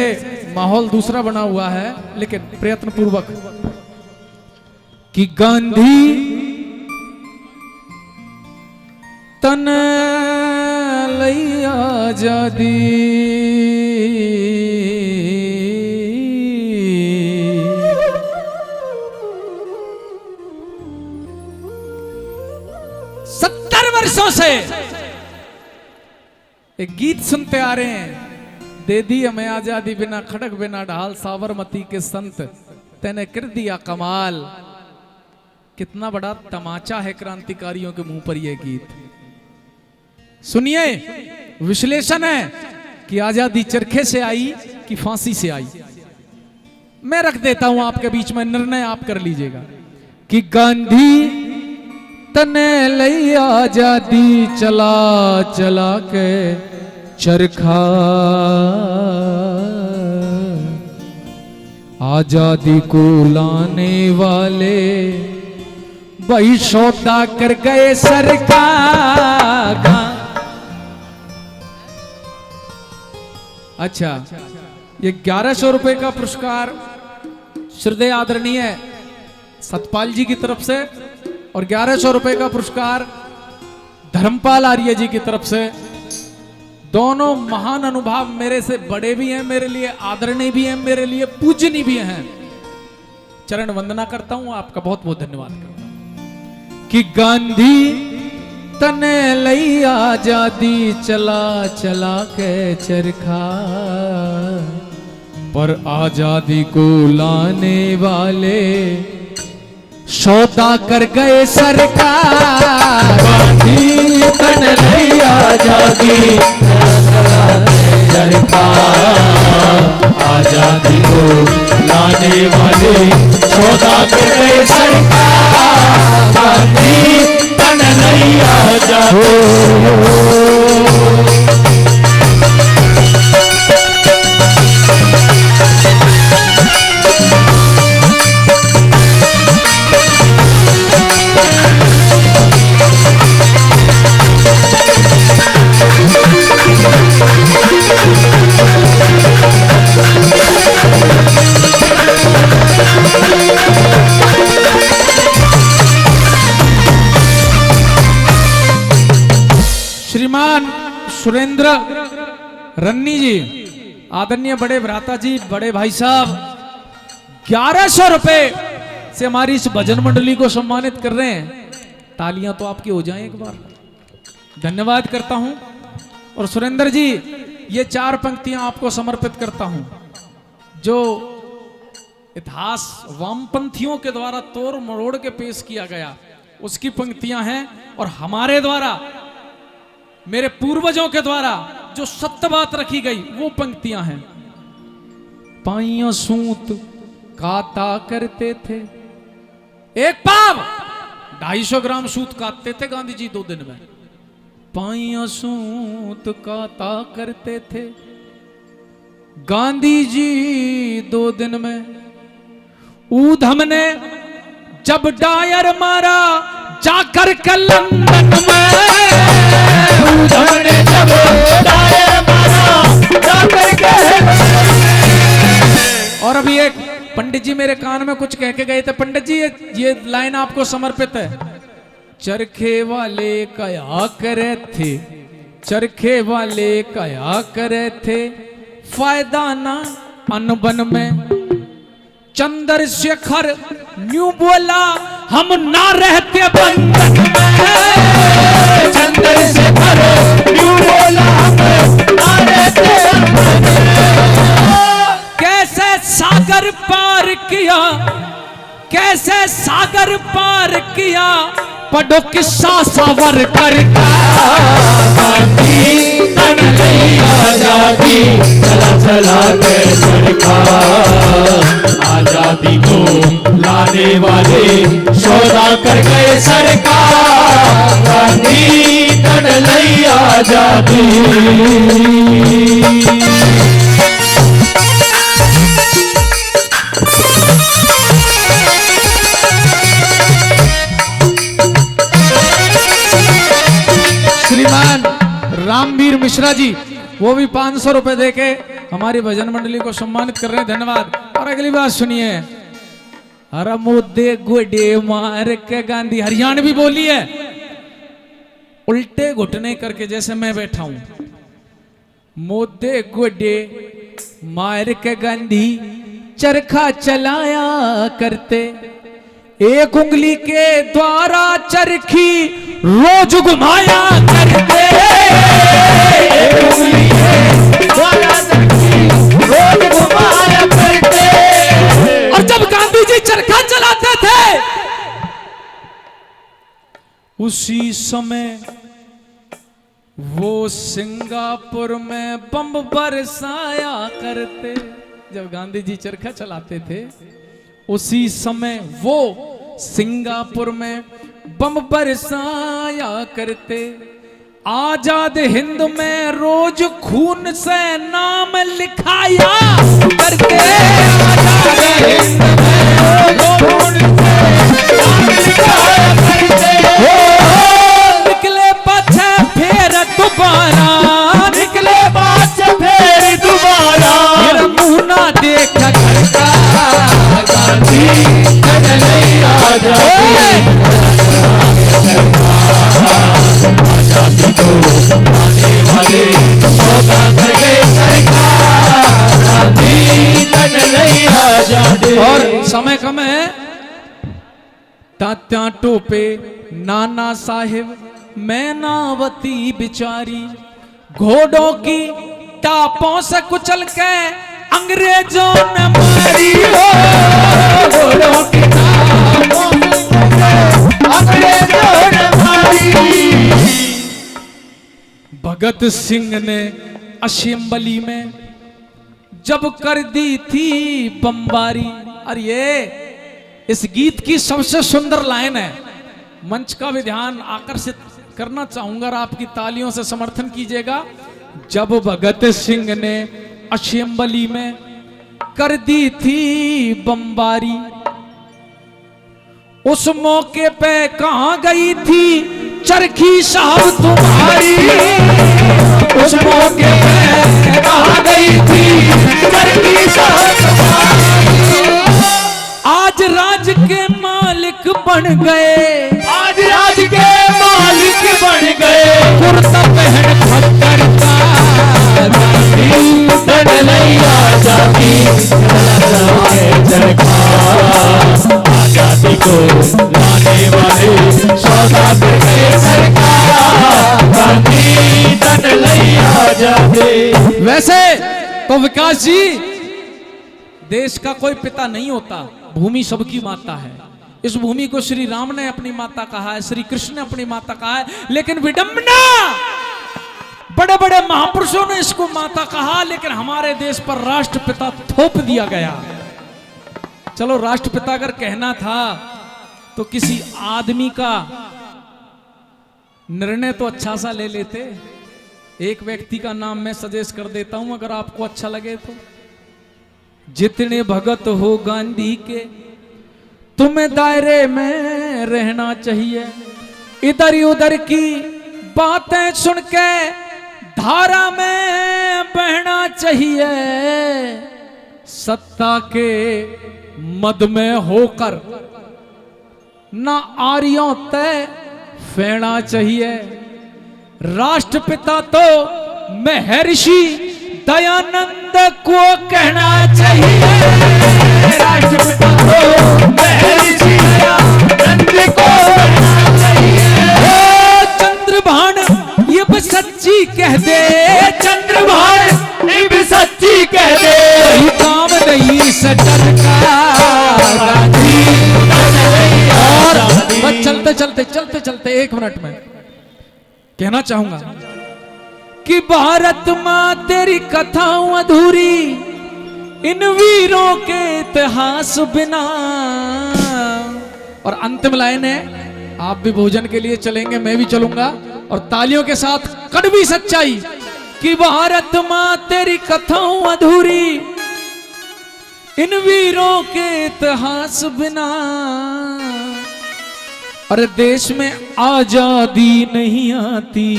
माहौल दूसरा बना हुआ है, लेकिन प्रयत्न पूर्वक कि गांधी तन लई आजादी, वर्षों से एक गीत सुनते आ रहे हैं, दे दी हमें आजादी बिना खड़क बिना ढाल, साबरमती के संत तेने कर दिया कमाल। कितना बड़ा तमाचा है क्रांतिकारियों के मुंह पर यह गीत। सुनिए, विश्लेषण है कि आजादी चरखे से आई कि फांसी से आई। मैं रख देता हूं आपके बीच में, निर्णय आप कर लीजिएगा कि गांधी तने लई आजादी चला चला के चरखा, आजादी को लाने वाले वही सौदा कर गए सरकार। अच्छा, ये 1100 रुपए का पुरस्कार श्रद्धेय आदरणीय सतपाल जी की तरफ से और 1100 रुपए का पुरस्कार धर्मपाल आर्य जी की तरफ से। दोनों महान अनुभव मेरे से बड़े भी हैं, मेरे लिए आदरणीय भी हैं, मेरे लिए पूजनीय भी हैं। चरण वंदना करता हूं, आपका बहुत बहुत धन्यवाद करता हूं। कि गांधी तने लई आजादी चला चला के चरखा, पर आजादी को लाने वाले सौदा कर गए सरकार। गांधी तन लई आजादी सरकार, आजादी को लाने वाले सौदा कर गए सरकार। गांधी तन लई आजादी। श्रीमान सुरेंद्र रन्नी जी, आदरणीय बड़े भ्राता जी, बड़े भाई साहब, 1100 रुपए से हमारी इस भजन मंडली को सम्मानित कर रहे हैं। तालियां तो आपकी हो जाएं एक बार। धन्यवाद करता हूं। और सुरेंद्र जी, ये 4 पंक्तियां आपको समर्पित करता हूं, जो इतिहास वामपंथियों के द्वारा तोड़ मरोड़ के पेश किया गया, उसकी पंक्तियां हैं। और हमारे द्वारा, मेरे पूर्वजों के द्वारा जो सत्य बात रखी गई, वो पंक्तियां हैं। पाइयों सूत काता करते थे, एक पाव 250 ग्राम सूत काटते थे गांधी जी 2 दिन में। पाइयों सूत काता करते थे गांधी जी 2 दिन में। ऊधम ने जब डायर मारा जाकर के लंदन में, ऊधम ने जब डायर मारा जाकर के। और अभी एक पंडित जी मेरे कान में कुछ कह के गए थे। पंडित जी, ये लाइन आपको समर्पित है। चरखे वाले कया करे थे, चरखे वाले कया करे थे, फायदा ना अनबन में। चंद्रशेखर न्यू बोला, हम ना रहते बंधन में। चंद्रशेखर न्यू बोला, हम ना रहते बंधन में। कैसे सागर पार किया, कैसे सागर पार किया, पढ़ो किस्सा सावरकर का। गांधी तन लई आजादी चला चला के सरकार, आजादी को लाने वाले सौदा कर गए सरकार। गांधी तन लई आजादी। श्रीमान रामवीर मिश्रा जी, वो भी 500 रुपए देके हमारी भजन मंडली को सम्मानित कर रहे हैं। धन्यवाद। और अगली बात सुनिए। अरे मोदे गोडे मार के गांधी, हरियाणवी बोली है, उल्टे घुटने करके जैसे मैं बैठा हूं। मोदे गोडे मार के गांधी चरखा चलाया करते, एक उंगली के द्वारा चरखी रोज घुमाया करते। एक उंगली के द्वारा चरखी रोज घुमाया करते। और जब गांधी जी चरखा चलाते थे, उसी समय वो सिंगापुर में बम बरसाया करते। जब गांधी जी चरखा चलाते थे, उसी समय वो सिंगापुर में बम बरसाया करते। आजाद हिंद में रोज खून से नाम लिखाया करते। आजाद हिंद में रोज खून से नाम लिखाया करते। निकले पाछे फिर दोबारा, निकले पाछे फिर दोबारा, मेरा मुंह ना देख करता। गांधी तन लई समय कम है। तात्या टोपे नाना साहिब मैनावती बिचारी, घोड़ों की टापों से कुचल के अंग्रेजों ने मारी हो, घोड़ों की टापों से अंग्रेजों ने मारी। भगत सिंह ने असेंबली में जब कर दी थी बमबारी। और ये इस गीत की सबसे सुंदर लाइन है, मंच का भी ध्यान आकर्षित करना चाहूंगा और आपकी तालियों से समर्थन कीजिएगा। जब भगत सिंह ने असेंबली में कर दी थी बमबारी, उस मौके पे कहां गई थी चरखी साहब तुम्हारी, उस मौके पे कहां गई थी चरखी साहब तुम्हारी। आज राज के मालिक बन गए, आज राज के मालिक बन गए, कुर्ता पहन खट्टर का आजादी को लाने वाले सौदागर गए सरकार, गांधी तन लैया जाते। वैसे तो विकास जी, देश का कोई पिता नहीं होता, भूमि सबकी माता है। इस भूमि को श्री राम ने अपनी माता कहा है, श्री कृष्ण ने अपनी माता कहा है, लेकिन विडंबना बड़े बड़े महापुरुषों ने इसको माता कहा, लेकिन हमारे देश पर राष्ट्रपिता थोप दिया गया। चलो राष्ट्रपिता अगर कहना था तो किसी आदमी का निर्णय तो अच्छा सा ले लेते। एक व्यक्ति का नाम मैं सजेस्ट कर देता हूं अगर आपको अच्छा लगे तो। जितने भगत हो गांधी के तुम्हें दायरे में रहना चाहिए, इधर उधर की बातें सुन के धारा में बहना चाहिए, सत्ता के मद में होकर ना आर्यों तय फेना चाहिए। राष्ट्रपिता तो महर्षि दयानंद को कहना चाहिए, राष्ट्रपिता तो महर्षि दयानंद को कहना चाहिए। चंद्रभान ये भी सच्ची कह दे, चंद्रभान ये भी सच्ची कह दे, काम नहीं सटर का और बस चलते चलते चलते चलते 1 मिनट में कहना चाहूंगा कि भारत मां तेरी कथाओं अधूरी, इन वीरों के इतिहास बिना। और अंतिम लाइन है, आप भी भोजन के लिए चलेंगे, मैं भी चलूंगा, और तालियों के साथ कड़वी सच्चाई कि भारत मां तेरी कथाओं अधूरी, इन वीरों के इतिहास बिना। अरे देश में आजादी नहीं आती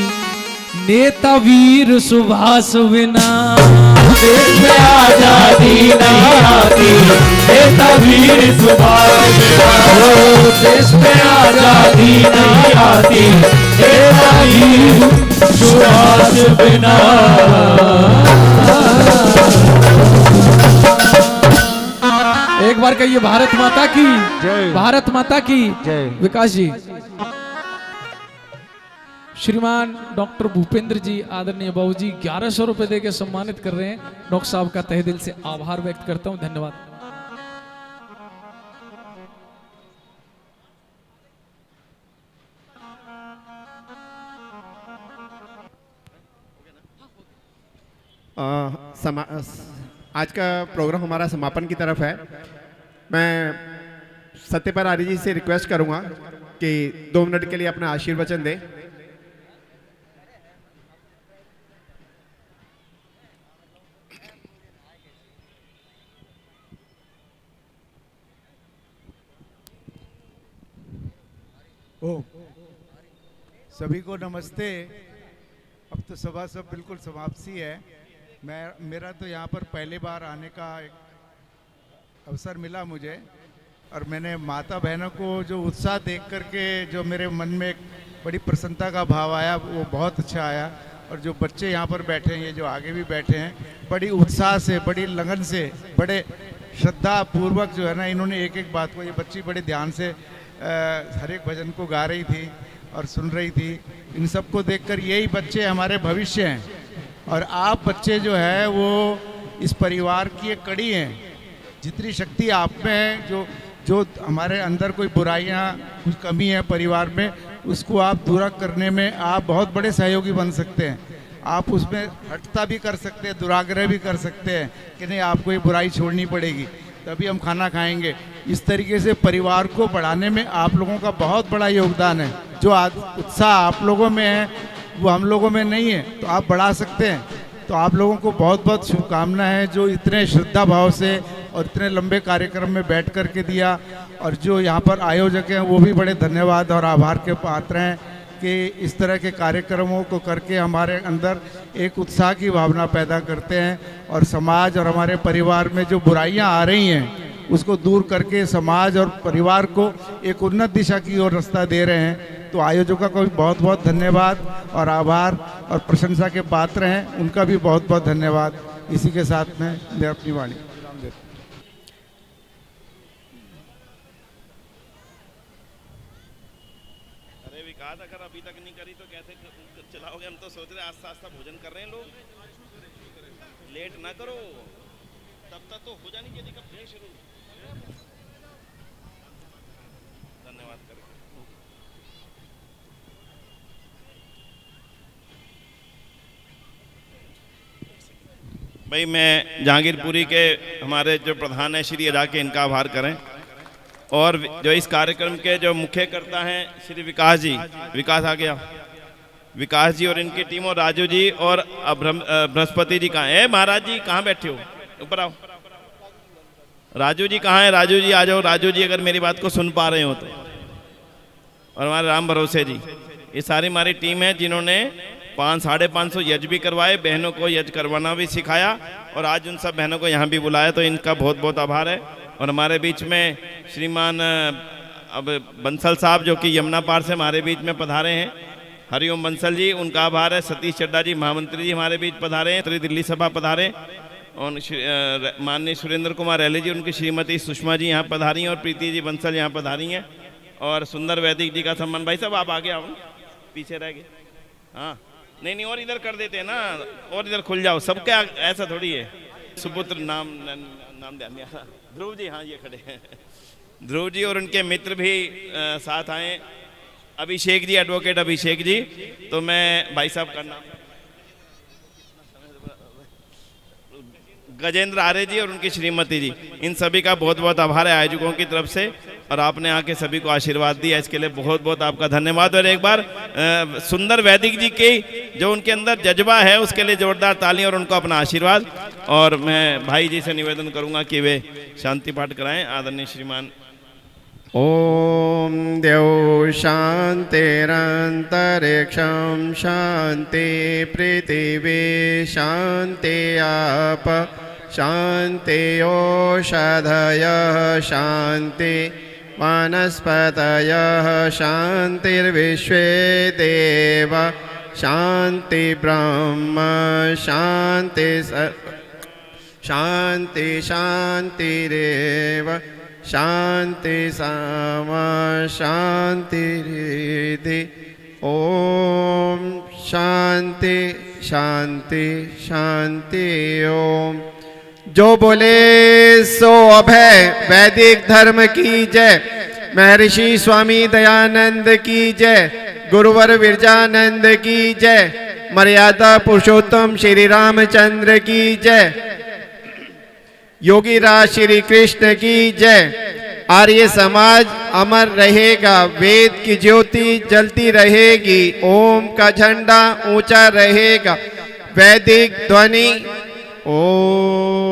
नेता वीर सुभाष बिना, देश में आजादी नहीं आती नेता वीर सुभाष बिना, देश में आजादी नहीं आती नेता वीर सुभाष बिना। एक बार कहिए भारत माता की जय, भारत माता की जय। विकास जी, श्रीमान डॉक्टर भूपेंद्र जी, आदरणीय बाबूजी 1100 रुपए देके सम्मानित कर रहे हैं। डॉक्टर साहब का तहे दिल से आभार व्यक्त करता हूं, धन्यवाद। आज का प्रोग्राम हमारा समापन की तरफ है। मैं सत्यपाल आर्य जी से रिक्वेस्ट करूंगा कि 2 मिनट के लिए अपना आशीर्वचन दें। सभी को नमस्ते। अब तो सभा सब बिल्कुल समाप्ति है। मेरा तो यहाँ पर पहली बार आने का एक अवसर मिला मुझे, और मैंने माता बहनों को जो उत्साह देख करके जो मेरे मन में एक बड़ी प्रसन्नता का भाव आया, वो बहुत अच्छा आया। और जो बच्चे यहाँ पर बैठे हैं, ये जो आगे भी बैठे हैं, बड़ी उत्साह से, बड़ी लगन से, बड़े श्रद्धा पूर्वक जो है ना, इन्होंने एक एक बात को, ये बच्ची बड़े ध्यान से हर एक भजन को गा रही थी और सुन रही थी। इन सबको देखकर यही बच्चे हमारे भविष्य हैं, और आप बच्चे जो है वो इस परिवार की एक कड़ी हैं। जितनी शक्ति आप में है, जो हमारे अंदर कोई बुराइयां, कुछ कमी है परिवार में, उसको आप दूर करने में आप बहुत बड़े सहयोगी बन सकते हैं। आप उसमें हटता भी कर सकते हैं, दुराग्रह भी कर सकते हैं कि नहीं आपको ये बुराई छोड़नी पड़ेगी, तभी हम खाना खाएंगे। इस तरीके से परिवार को बढ़ाने में आप लोगों का बहुत बड़ा योगदान है। जो उत्साह आप लोगों में है वो हम लोगों में नहीं है, तो आप बढ़ा सकते हैं। तो आप लोगों को बहुत बहुत शुभकामनाएं हैं, जो इतने श्रद्धा भाव से और इतने लंबे कार्यक्रम में बैठ कर के दिया। और जो यहाँ पर आयोजक हैं वो भी बड़े धन्यवाद और आभार के पात्र हैं कि इस तरह के कार्यक्रमों को करके हमारे अंदर एक उत्साह की भावना पैदा करते हैं, और समाज और हमारे परिवार में जो बुराइयां आ रही हैं उसको दूर करके समाज और परिवार को एक उन्नत दिशा की ओर रास्ता दे रहे हैं। तो आयोजकों को भी बहुत बहुत धन्यवाद और आभार और प्रशंसा के पात्र हैं, उनका भी बहुत बहुत धन्यवाद। इसी के साथ में मैं अपनी वाणी विकास, अगर अभी तक नहीं करी तो कैसे चलाओगे? हम तो सोच रहे आस्ता आस्ता भोजन कर रहे हैं लोग, लेट ना करो, तब तक तो हो जानी चाहिए कब फिर शुरू। धन्यवाद करके भाई, मैं जहांगीरपुरी के हमारे जो प्रधान है श्री अदा के, इनका आभार करें। और जो इस कार्यक्रम के जो मुख्य कर्ता हैं श्री विकास जी, विकास आ गया, विकास जी और इनकी टीम, और राजू जी और बृहस्पति जी कहाँ है? महाराज जी कहाँ बैठे हो? ऊपर आओ। राजू जी कहाँ है? राजू जी आ जाओ। राजू जी अगर मेरी बात को सुन पा रहे हो तो। और हमारे राम भरोसे जी, ये सारी हमारी टीम है जिन्होंने 500-550 यज्ञ भी करवाए, बहनों को यज्ञ करवाना भी सिखाया, और आज उन सब बहनों को यहाँ भी बुलाया, तो इनका बहुत बहुत आभार है। और हमारे बीच में श्रीमान अब बंसल साहब जो कि यमुना पार से हमारे बीच में पधारे हैं, हरिओम बंसल जी, उनका आभार है। सतीश चड्डा जी महामंत्री जी हमारे बीच पधारे हैं, दिल्ली सभा पधारे, और माननीय सुरेंद्र कुमार रैली जी, उनकी श्रीमती सुषमा जी यहाँ पधारी हैं, और प्रीति जी बंसल यहाँ पधारी हैं, और सुंदर वैदिक जी का सम्मान। भाई साहब आप आगे आओ, पीछे रह गए। हाँ नहीं नहीं, और इधर कर देते हैं ना, और इधर खुल जाओ, सबका ऐसा थोड़ी है। सुपुत्र नाम ध्यान नहीं आ रहा। ध्रुव जी, हाँ ये खड़े हैं, ध्रुव जी और उनके मित्र भी साथ आए, अभिषेक जी, एडवोकेट अभिषेक जी। तो मैं भाई साहब का नाम गजेंद्र आर्य जी और उनकी श्रीमती जी, इन सभी का बहुत बहुत आभार है आयोजकों की तरफ से, और आपने आके सभी को आशीर्वाद दिया, इसके लिए बहुत बहुत आपका धन्यवाद। और एक बार सुंदर वैदिक जी की जो उनके अंदर जज्बा है उसके लिए जोरदार ताली और उनको अपना आशीर्वाद। और मैं भाई जी से निवेदन करूंगा कि वे शांति पाठ कराएं। आदरणीय श्रीमान। ओम देव शांतिरंतरिक्षं शांति पृथिवी शांति आप शांति ओषधयः शांति वनस्पतयः शांतिर्विश्वे देव शांति ब्रह्म शांति शांति शांतिरेव शांति साम शांति रिधि। ओम शांति शांति शांति। ओम। जो बोले सो अभय। वैदिक धर्म की जय। महर्षि स्वामी दयानंद की जय। गुरुवर विरजानंद की जय। मर्यादा पुरुषोत्तम श्री रामचंद्र की जय। योगी राज श्री कृष्ण की जय। आर्य समाज अमर रहेगा। वेद की ज्योति जलती रहेगी। ओम का झंडा ऊंचा रहेगा। वैदिक ध्वनि ओम।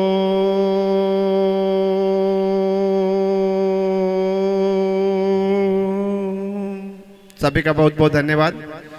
सभी का बहुत बहुत धन्यवाद।